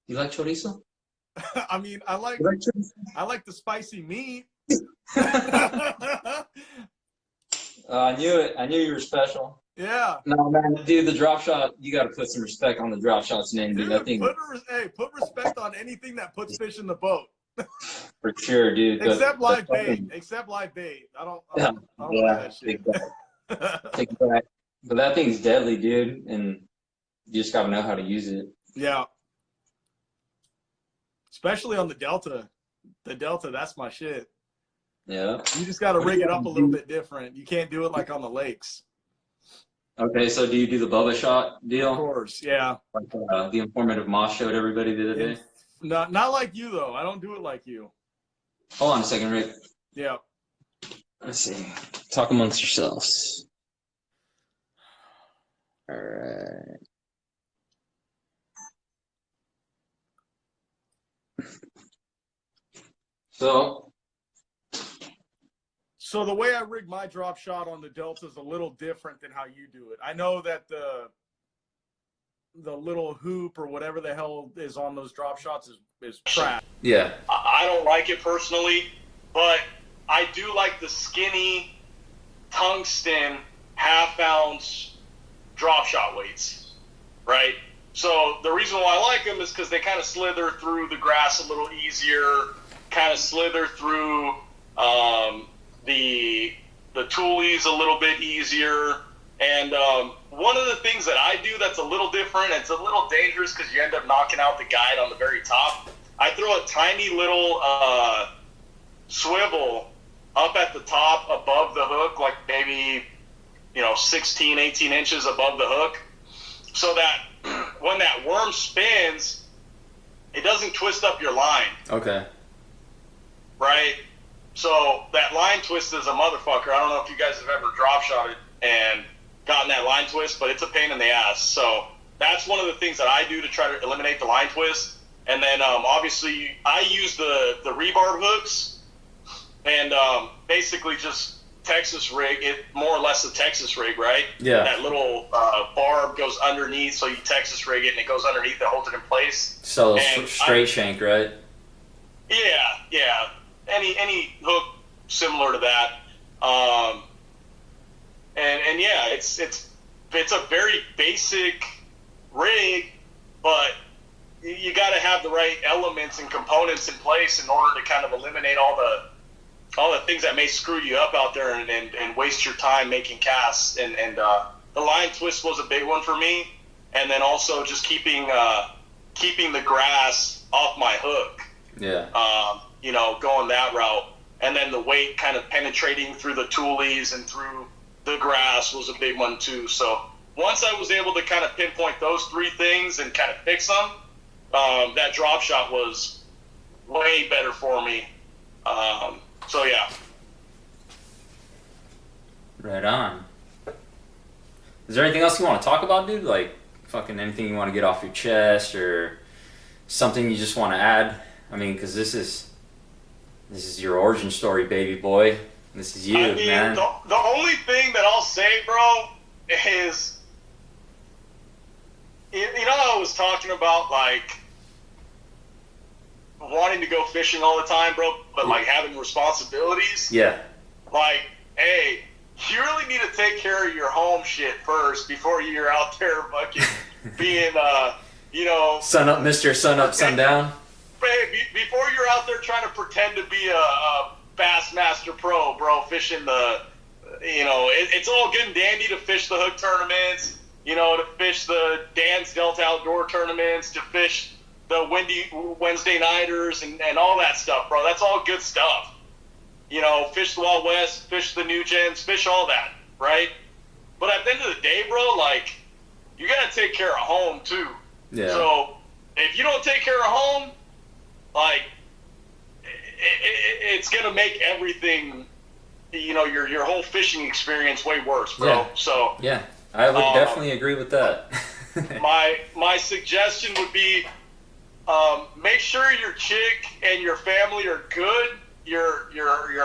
B: you like chorizo?
D: I mean, I like the spicy meat.
C: I knew it. I knew you were special.
D: Yeah.
B: No, man, dude, the drop shot, you got to put some respect on the drop shot's name, dude. That thing,
D: put respect on anything that puts fish in the boat.
B: for sure, dude.
D: Except live bait. Except live bait. I don't like that shit.
B: Take it back. But that thing's deadly, dude, and you just got to know how to use it.
D: Yeah. Especially on the Delta. The Delta, that's my shit.
B: Yeah.
D: You just got to rig it up a little bit different. You can't do it like on the lakes.
B: Okay, so do you do the Bubba shot deal?
D: Of course, yeah.
B: Like the informative Moss showed everybody the other day?
D: Not like you, though. I don't do it like you.
B: Hold on a second, Rick.
D: Yeah.
B: Let's see. Talk amongst yourselves. All right.
D: So the way I rig my drop shot on the Delta is a little different than how you do it. I know that the little hoop or whatever the hell is on those drop shots is trash.
B: Yeah.
C: I don't like it personally, but I do like the skinny tungsten half-ounce drop shot weights, right? So the reason why I like them is because they kind of slither through the grass a little easier, kind of slither through the toolies a little bit easier. And one of the things that I do that's a little different, and it's a little dangerous because you end up knocking out the guide on the very top, I throw a tiny little swivel up at the top above the hook, like maybe 16, 18 inches above the hook, so that when that worm spins, it doesn't twist up your line.
B: Okay.
C: Right? So that line twist is a motherfucker. I don't know if you guys have ever drop shot it and gotten that line twist, but it's a pain in the ass. So that's one of the things that I do to try to eliminate the line twist. And then obviously I use the rebarb hooks and basically just Texas rig it, more or less a Texas rig, right?
B: Yeah.
C: That little barb goes underneath, so you Texas rig it and it goes underneath that holds it in place.
B: So straight shank, right?
C: Yeah. Any hook similar to that. And yeah, it's a very basic rig, but you got to have the right elements and components in place in order to kind of eliminate all the things that may screw you up out there and waste your time making casts. And the line twist was a big one for me. And then also just keeping the grass off my hook.
B: Yeah.
C: Going that route. And then the weight kind of penetrating through the toolies and through the grass was a big one too. So once I was able to kind of pinpoint those three things and kind of fix them, that drop shot was way better for me. So yeah.
B: Right on. Is there anything else you want to talk about, dude? Like fucking anything you want to get off your chest or something you just want to add? I mean, because this is your origin story, baby boy. This is you, man.
C: The only thing that I'll say, bro, is I was talking about like wanting to go fishing all the time, bro, but like having responsibilities.
B: Yeah.
C: Like, hey, you really need to take care of your home shit first before you're out there fucking being,
B: sun up, Mr. Sun up, sun down.
C: before you're out there trying to pretend to be a Bassmaster Pro, bro, fishing it's all good and dandy to fish the hook tournaments, to fish the Dan's Delta Outdoor tournaments, to fish the Wednesday Nighters and all that stuff, bro. That's all good stuff. Fish the Wild West, fish the New Gens, fish all that, right? But at the end of the day, bro, like, you got to take care of home, too.
B: Yeah.
C: So, if you don't take care of home, like, it's going to make everything, your whole fishing experience way worse, bro.
B: Yeah.
C: So,
B: yeah, I would definitely agree with that.
C: my suggestion would be, make sure your chick and your family are good, your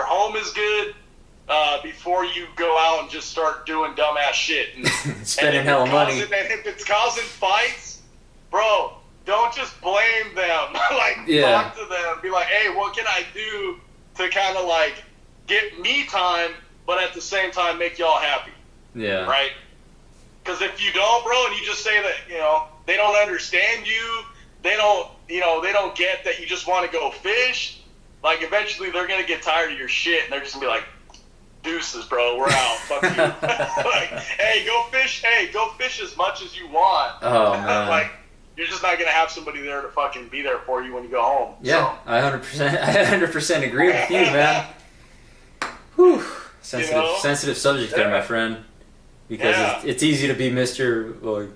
C: home is good, before you go out and just start doing dumbass shit.
B: Spending hella money.
C: And if it's causing fights, bro, don't just blame them. Like, talk to them. Be like, hey, what can I do to kind of, like, get me time, but at the same time make y'all happy?
B: Yeah.
C: Right? Because if you don't, bro, and you just say that, they don't understand you, they don't get that you just want to go fish, like, eventually they're going to get tired of your shit, and they're just going to be like, deuces, bro, we're out. Fuck you. Like, hey, go fish as much as you want.
B: Oh, man.
C: Like, you're just not going to have somebody there to fucking be there for you when you go home.
B: Yeah,
C: so.
B: I 100% agree with you, man. Whew. Sensitive subject there, my friend. Because it's easy to be Mr. like,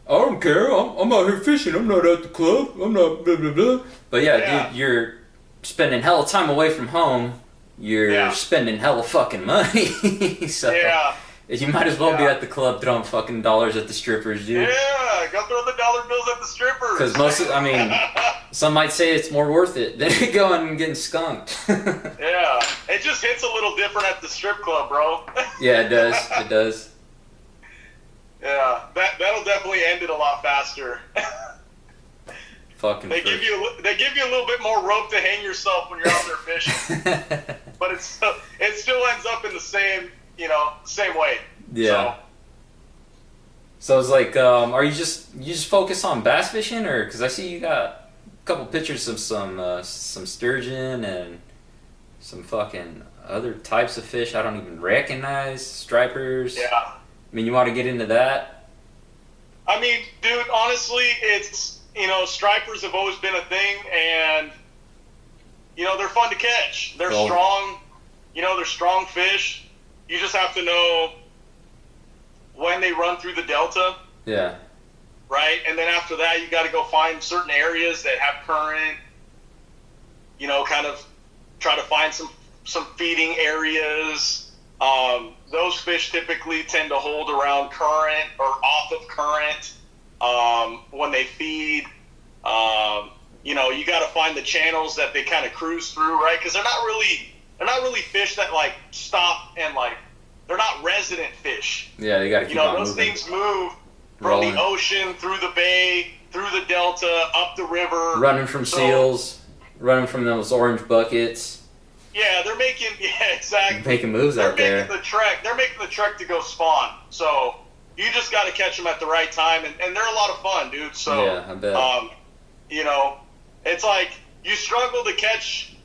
B: I don't care, I'm out here fishing, I'm not at the club, I'm not blah, blah, blah. But dude, you're spending hella time away from home, you're spending hella fucking money. So you might as well be at the club throwing fucking dollars at the strippers, dude.
C: Yeah, go throw the dollar bills at the strippers.
B: Because some might say it's more worth it than going and getting skunked.
C: Yeah, it just hits a little different at the strip club, bro.
B: Yeah, it does. It does.
C: Yeah, that'll definitely end it a lot faster.
B: Fucking.
C: They give you a little bit more rope to hang yourself when you're out there fishing, but it still ends up in the same same way.
B: Yeah. So it's like, are you just focus on bass fishing, or because I see you got a couple pictures of some sturgeon and some fucking other types of fish I don't even recognize, stripers.
C: Yeah.
B: I mean, you want to get into that?
C: I mean, dude, honestly, it's stripers have always been a thing, and they're fun to catch. They're strong. They're strong fish. You just have to know when they run through the delta.
B: Yeah.
C: Right? And then after that, you got to go find certain areas that have current, kind of try to find some feeding areas. Those fish typically tend to hold around current or off of current when they feed. You got to find the channels that they kind of cruise through, right? Because they're not really fish that like stop and like they're not resident fish.
B: Yeah, they got to keep on
C: those
B: moving.
C: things move from the ocean through the bay, through the delta, up the river.
B: Running from seals, running from those orange buckets.
C: Yeah, exactly.
B: Making moves out there.
C: They're making the trek to go spawn. So you just got to catch them at the right time, and they're a lot of fun, dude. So
B: yeah, I bet.
C: It's like you struggle to catch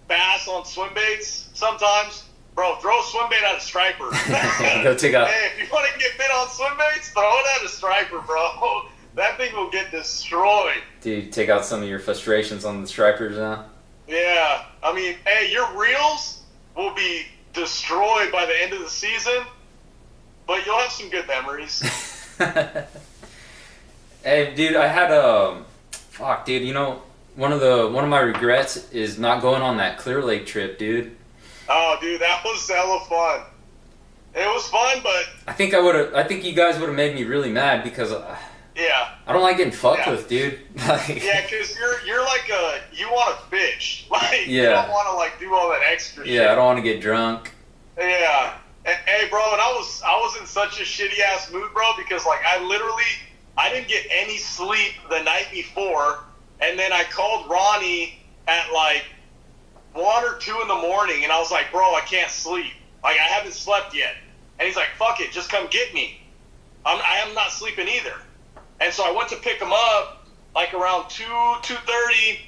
C: bass on swim baits sometimes. Bro, throw a swim bait at a striper.
B: Go take out.
C: Hey, if you want to get bit on swim baits, throw it at a striper, bro. That thing will get destroyed.
B: Dude, take out some of your frustrations on the stripers now.
C: Yeah, I mean, hey, your reels will be destroyed by the end of the season, but you'll have some good memories.
B: Hey, dude, I had fuck, dude. One of my regrets is not going on that Clear Lake trip, dude.
C: Oh, dude, that was hella fun. It was fun, but
B: I think you guys would have made me really mad because I don't like getting fucked with, dude. Like,
C: yeah, because you're like you want to fish, like you
B: Yeah.
C: don't want to like do all that extra shit.
B: yeah, I don't want to get drunk.
C: Yeah. Hey, bro, and I was in such a shitty ass mood, bro, because like I didn't get any sleep the night before, and then I called Ronnie at like 1 or 2 in the morning, and I was like, bro, I can't sleep. Like, I haven't slept yet. And he's like, fuck it, just come get me. I am not sleeping either. And so I went to pick him up, like around 2:30,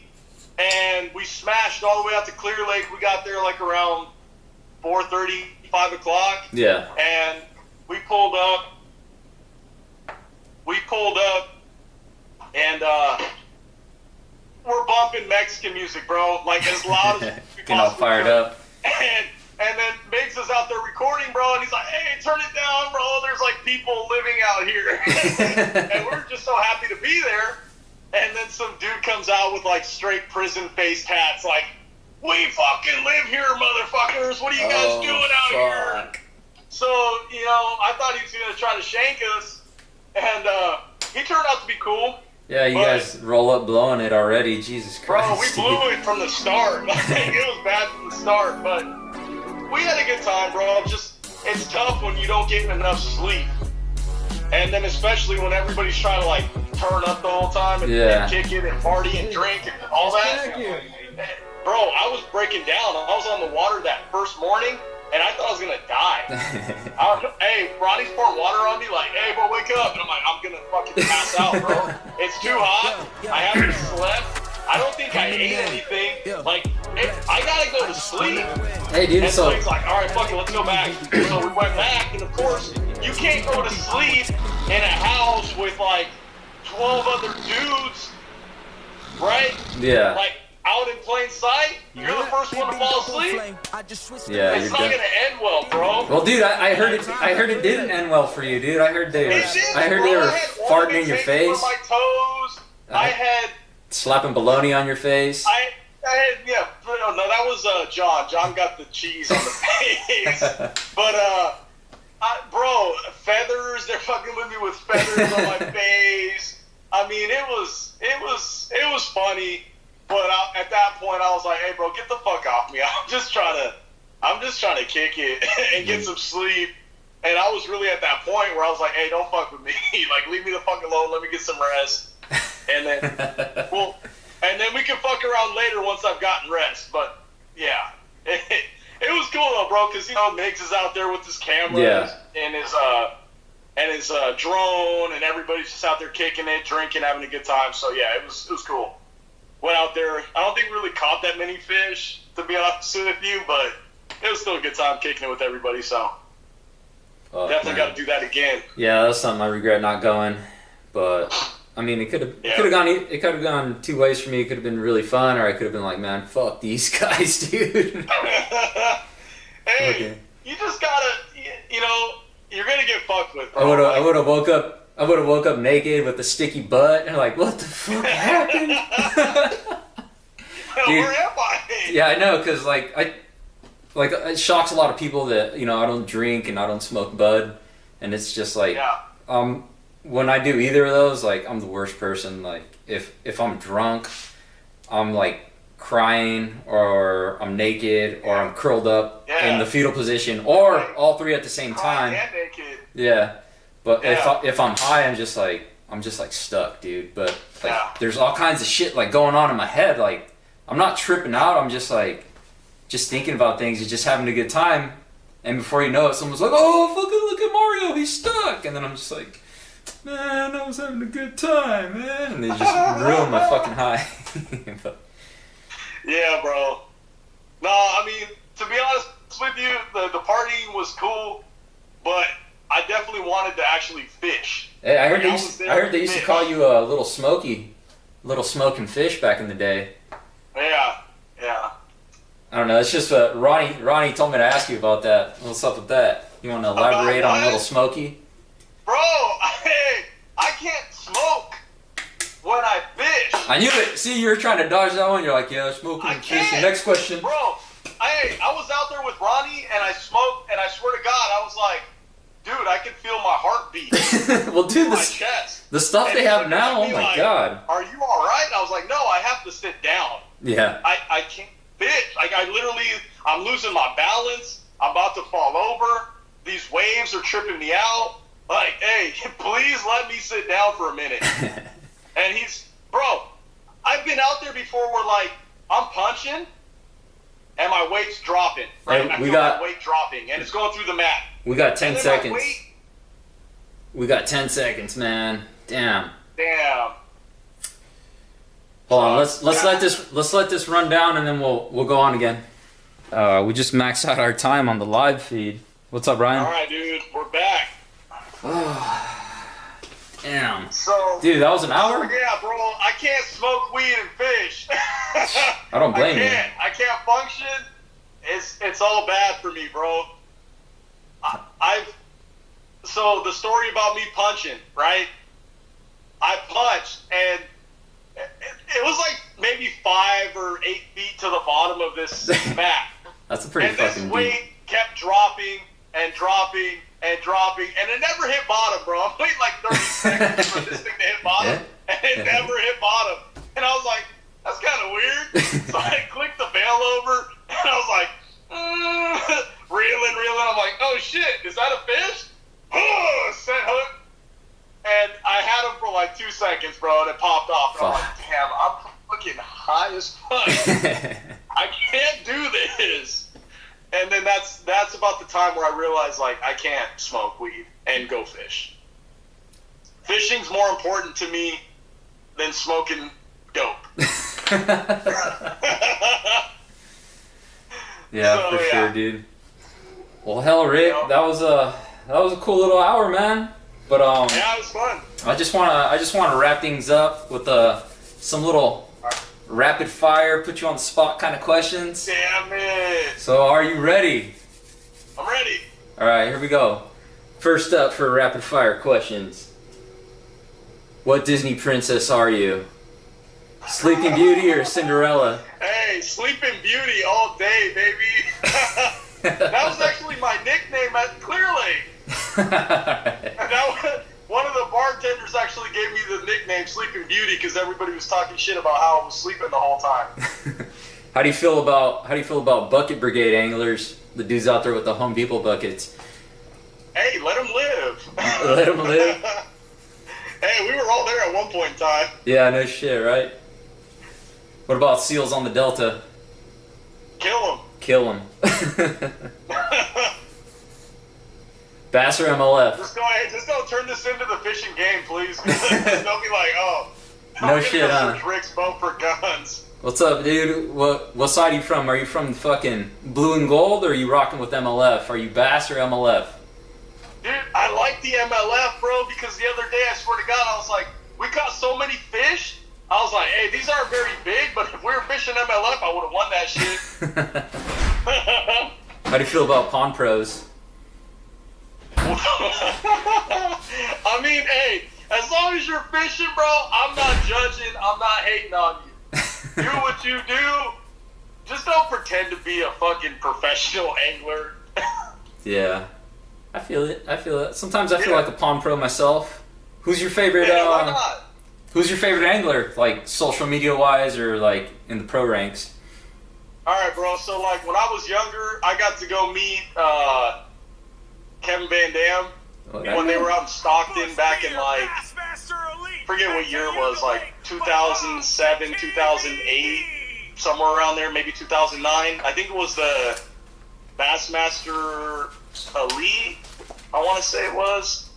C: and we smashed all the way out to Clear Lake. We got there like around 4:30, 5 o'clock.
B: Yeah.
C: And we pulled up. And we're bumping Mexican music, bro, like as loud as we
B: Getting all
C: possibly
B: fired
C: could.
B: up.
C: And then Miggs is out there recording, bro, and he's like, hey, turn it down, bro. There's like people living out here. And we're just so happy to be there. And then some dude comes out with like straight prison-faced hats, like, we fucking live here, motherfuckers. What are you guys doing out here? So, you know, I thought he was going to try to shank us. And he turned out to be cool.
B: Yeah, you guys roll up blowing it already. Jesus Christ.
C: Bro, we blew it from the start. Like, it was bad from the start, but we had a good time, bro. It's tough when you don't get enough sleep. And then especially when everybody's trying to, like, turn up the whole time and kick it and party and drink and all that. Bro, I was breaking down. I was on the water that first morning, and I thought I was going to die. Hey, Ronnie's pouring water on me like, hey, bro, wake up. And I'm like, I'm going to fucking pass out, bro. It's too hot. I haven't slept. I don't think I ate anything. Like, I got to go to sleep.
B: Hey, dude,
C: and so he's like, all right, fuck it, let's go back. So we went back, and of course, you can't go to sleep in a house with like 12 other dudes, right?
B: Yeah.
C: Like, out in plain sight, you're the first one to fall asleep.
B: Yeah,
C: it's not gonna end well, bro.
B: Well, dude, I heard it didn't end well for you, dude. I heard they were farting in your face.
C: My toes. I had
B: slapping bologna on your face.
C: I had no, that was John. John got the cheese on the face. But bro, feathers. They're fucking with me with feathers on my face. I mean, it was funny. But at that point, I was like, "Hey, bro, get the fuck off me! I'm just trying to kick it and get some sleep." And I was really at that point where I was like, "Hey, don't fuck with me! Like, leave me the fuck alone. Let me get some rest." And then, and then we can fuck around later once I've gotten rest. But yeah, it was cool though, bro, because you know Miggs is out there with his camera and his drone, and everybody's just out there kicking it, drinking, having a good time. So yeah, it was cool. Went out there. I don't think we really caught that many fish, to be honest with you, but it was still a good time kicking it with everybody. So definitely got to do that again.
B: Yeah, that's something I regret not going. But I mean, it could have gone two ways for me. It could have been really fun, or I could have been like, man, fuck these guys, dude.
C: Hey, you just gotta, you know, you're gonna get fucked with, bro.
B: I would have woke up naked with a sticky butt and like, what the fuck happened? Dude,
C: where am I?
B: Yeah, I know, because it shocks a lot of people that, you know, I don't drink and I don't smoke bud, and it's just like, when I do either of those, like, I'm the worst person. Like, if I'm drunk, I'm like crying, or I'm naked, or I'm curled up in the fetal position, or all three at the same time.
C: And naked.
B: Yeah. But if I'm high, I'm just like stuck, dude. But like, there's all kinds of shit like going on in my head. Like, I'm not tripping out. I'm just like, just thinking about things and just having a good time. And before you know it, someone's like, "Oh, fucking look at Mario, he's stuck." And then I'm just like, "Man, I was having a good time, man." And they just ruin my fucking high.
C: Yeah, bro. No, I mean, to be honest with you, the partying was cool, but I definitely wanted to actually fish.
B: Hey, I heard they used to call you a little smoking fish back in the day.
C: Yeah.
B: I don't know. It's just Ronnie told me to ask you about that. What's up with that? You want to elaborate on Little Smoky?
C: Bro, I can't smoke when I fish.
B: I knew it. See, you were trying to dodge that one. You're like, yeah, smoking and fishing. Next question.
C: Bro, I was out there with Ronnie and I smoked, and I swear to God, I was like, dude, I can feel my heartbeat.
B: Well, dude,
C: my chest.
B: The stuff
C: and
B: they have now, oh my God.
C: Are you all right? I was like, no, I have to sit down.
B: Yeah.
C: I can't fish. Like, I'm losing my balance. I'm about to fall over. These waves are tripping me out. Like, hey, please let me sit down for a minute. And bro, I've been out there before where, like, I'm punching and my weight's dropping. Right?
B: Hey,
C: I feel my weight dropping, and it's going through the mat.
B: We got 10 seconds. We got 10 seconds, man. Damn. Hold on, let's let this run down and then we'll go on again. We just maxed out our time on the live feed. What's up, Ryan?
C: All right, dude, we're back.
B: Damn.
C: So,
B: dude, that was an hour?
C: Yeah, bro. I can't smoke weed and fish.
B: I don't blame you.
C: I can't function. It's all bad for me, bro. So the story about me punching, right? I punched, and it was like maybe 5 or 8 feet to the bottom of this mat.
B: That's a pretty
C: and
B: fucking
C: this weight kept dropping and dropping and dropping, and it never hit bottom, bro. I'm waiting like 30 seconds for this thing to hit bottom, and it never hit bottom. And I was like, that's kind of weird. So I clicked the bail over, and I was like, reeling. I'm like, oh shit, is that a fish? Set hook. And I had him for like 2 seconds, bro, and it popped off. And I'm like, damn, I'm fucking high as fuck. I can't do this. And then that's about the time where I realized, like, I can't smoke weed and go fish. Fishing's more important to me than smoking dope.
B: Yeah, so, for sure, dude. Well, hell, Rick, that was a cool little hour, man. But
C: yeah, it was fun.
B: I just wanna wrap things up with some little rapid fire, put you on the spot kind of questions.
C: Damn it!
B: So, are you ready?
C: I'm ready.
B: All right, here we go. First up for rapid fire questions. What Disney princess are you? Sleeping Beauty or Cinderella?
C: Hey, Sleeping Beauty all day, baby. That was actually my nickname at Clear Lake. One of the bartenders actually gave me the nickname Sleeping Beauty because everybody was talking shit about how I was sleeping the whole time.
B: How do you feel about bucket brigade anglers? The dudes out there with the Home Depot buckets.
C: Hey, let them live.
B: Let them live.
C: Hey, we were all there at one point in time.
B: Yeah, no shit, right? What about seals on the Delta?
C: Kill them.
B: Kill them. Bass or MLF?
C: Just don't turn this into the fishing game, please. Just don't be like, oh.
B: No shit, huh?
C: Rick's boat for guns.
B: What's up, dude? What side are you from? Are you from fucking blue and gold, or are you rocking with MLF? Are you Bass or MLF?
C: Dude, I like the MLF, bro, because the other day, I swear to God, I was like, we caught so many fish. I was like, hey, these aren't very big, but if we were fishing MLF, I would have won that shit.
B: How do you feel about Pond Pros?
C: I mean, hey, as long as you're fishing, bro, I'm not judging. I'm not hating on you. Do what you do. Just don't pretend to be a fucking professional angler.
B: Yeah. I feel it. Sometimes I feel like a Pond Pro myself. Who's your favorite,
C: why not?
B: Who's your favorite angler? Like, social media-wise or, like, in the pro ranks?
C: Alright, bro. So, like, when I was younger, I got to go meet Kevin Van Dam when they were out in Stockton back in, like, forget what year it was, like 2007, 2008, somewhere around there, maybe 2009. I think it was the Bassmaster Elite, I want to say it was.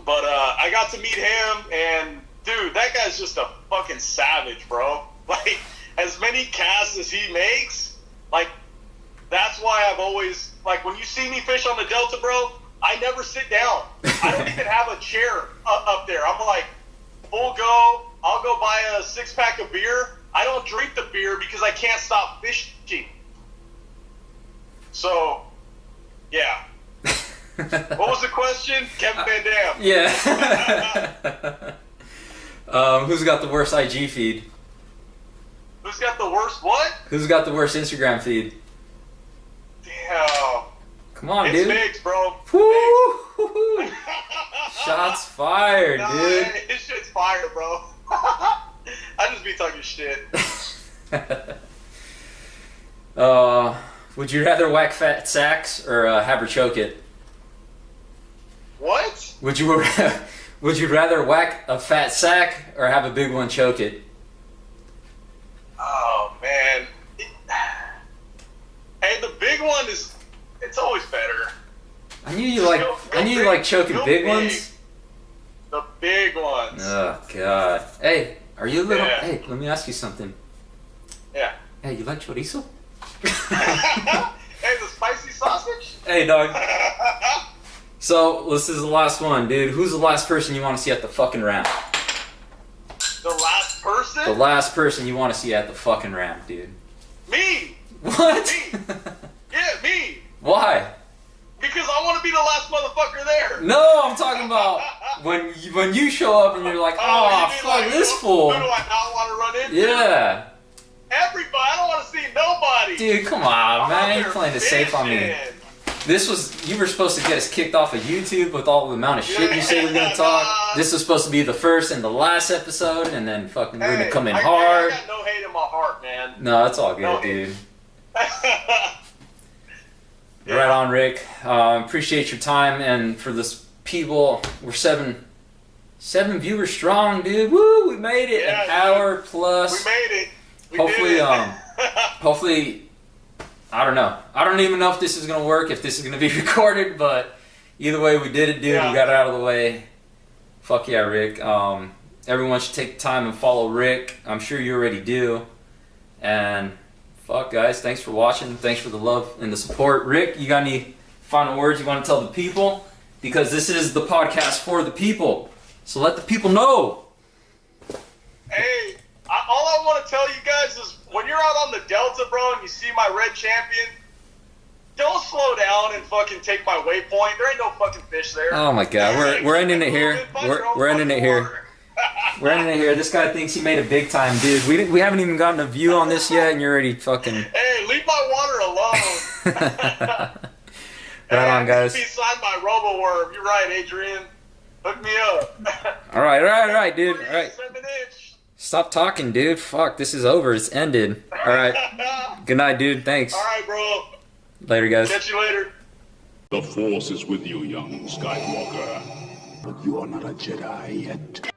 C: But I got to meet him, and dude, that guy's just a fucking savage, bro. Like, as many casts as he makes, like, that's why I've always, like, when you see me fish on the Delta, bro, I never sit down. I don't even have a chair up there. I'm like, full go. I'll go buy a 6-pack of beer. I don't drink the beer because I can't stop fishing. So, yeah. What was the question? Kevin Van Dam.
B: Yeah. Who's got the worst IG feed?
C: Who's got the worst what?
B: Who's got the worst Instagram feed?
C: Damn.
B: Come on,
C: it's
B: dude.
C: Biggs, bro.
B: Woo! Shots fired, dude.
C: This shit's fire, bro. I just be talking shit.
B: Would you rather whack fat sacks or have her choke it?
C: What?
B: Would you rather whack a fat sack or have a big one choke it?
C: Oh man. Hey, the big one it's always better.
B: I knew you like choking big ones.
C: The big ones.
B: Oh god. Hey, Are you a little?
C: Yeah.
B: Hey, let me ask you something.
C: Yeah.
B: Hey, you like chorizo?
C: Hey, the spicy sausage?
B: Hey, dog. So, this is the last one, dude. Who's the last person you want to see at the fucking ramp?
C: The last person?
B: The last person you want to see at the fucking ramp, dude.
C: Me!
B: What?
C: Me! Yeah, me!
B: Why?
C: Because I want to be the last motherfucker there!
B: No, I'm talking about when you show up and you're like, oh,
C: you mean
B: fuck
C: like,
B: this
C: who
B: fool.
C: do I not want to run into?
B: Yeah.
C: Everybody! I don't want to see nobody!
B: Dude, come on,
C: I'm
B: man.
C: out
B: You're
C: there
B: playing it safe on me.
C: fishing.
B: You were supposed to get us kicked off of YouTube with all the amount of shit you say we're gonna talk. This was supposed to be the first and the last episode, and then fucking we're gonna come in hard.
C: I got no hate in my heart, man.
B: No, it's all good,
C: No
B: dude. Right on, Rick. Appreciate your time, and for this people, we're seven viewers strong, dude. Woo, we made it.
C: Yeah,
B: An hour plus.
C: We made it. We
B: Hopefully,
C: did it.
B: hopefully, I don't know. I don't even know if this is gonna work, if this is gonna be recorded, but either way, we did it, dude.
C: Yeah.
B: We got it out of the way. Fuck yeah, Rick. Everyone should take the time and follow Rick. I'm sure you already do. And fuck, guys, thanks for watching. Thanks for the love and the support. Rick, you got any final words you want to tell the people? Because this is the podcast for the people. So let the people know.
C: Hey, all I want to tell you guys is when you're out on the Delta, bro, and you see my red champion, don't slow down and fucking take my waypoint. There ain't no fucking fish there.
B: Oh my god, we're ending it here. We're ending it here. We're ending it here. This guy thinks he made a big time, dude. We haven't even gotten a view on this yet, and you're already fucking.
C: Hey, leave my water alone.
B: Right on, guys.
C: Beside my robo-worm. You're right, Adrian. Hook me up.
B: All right, dude. All right.
C: 7-inch.
B: Stop talking, dude. Fuck, this is over. It's ended. All right. Good night, dude. Thanks.
C: All right, bro.
B: Later, guys.
C: Catch you later.
A: The Force is with you, young Skywalker. But you are not a Jedi yet.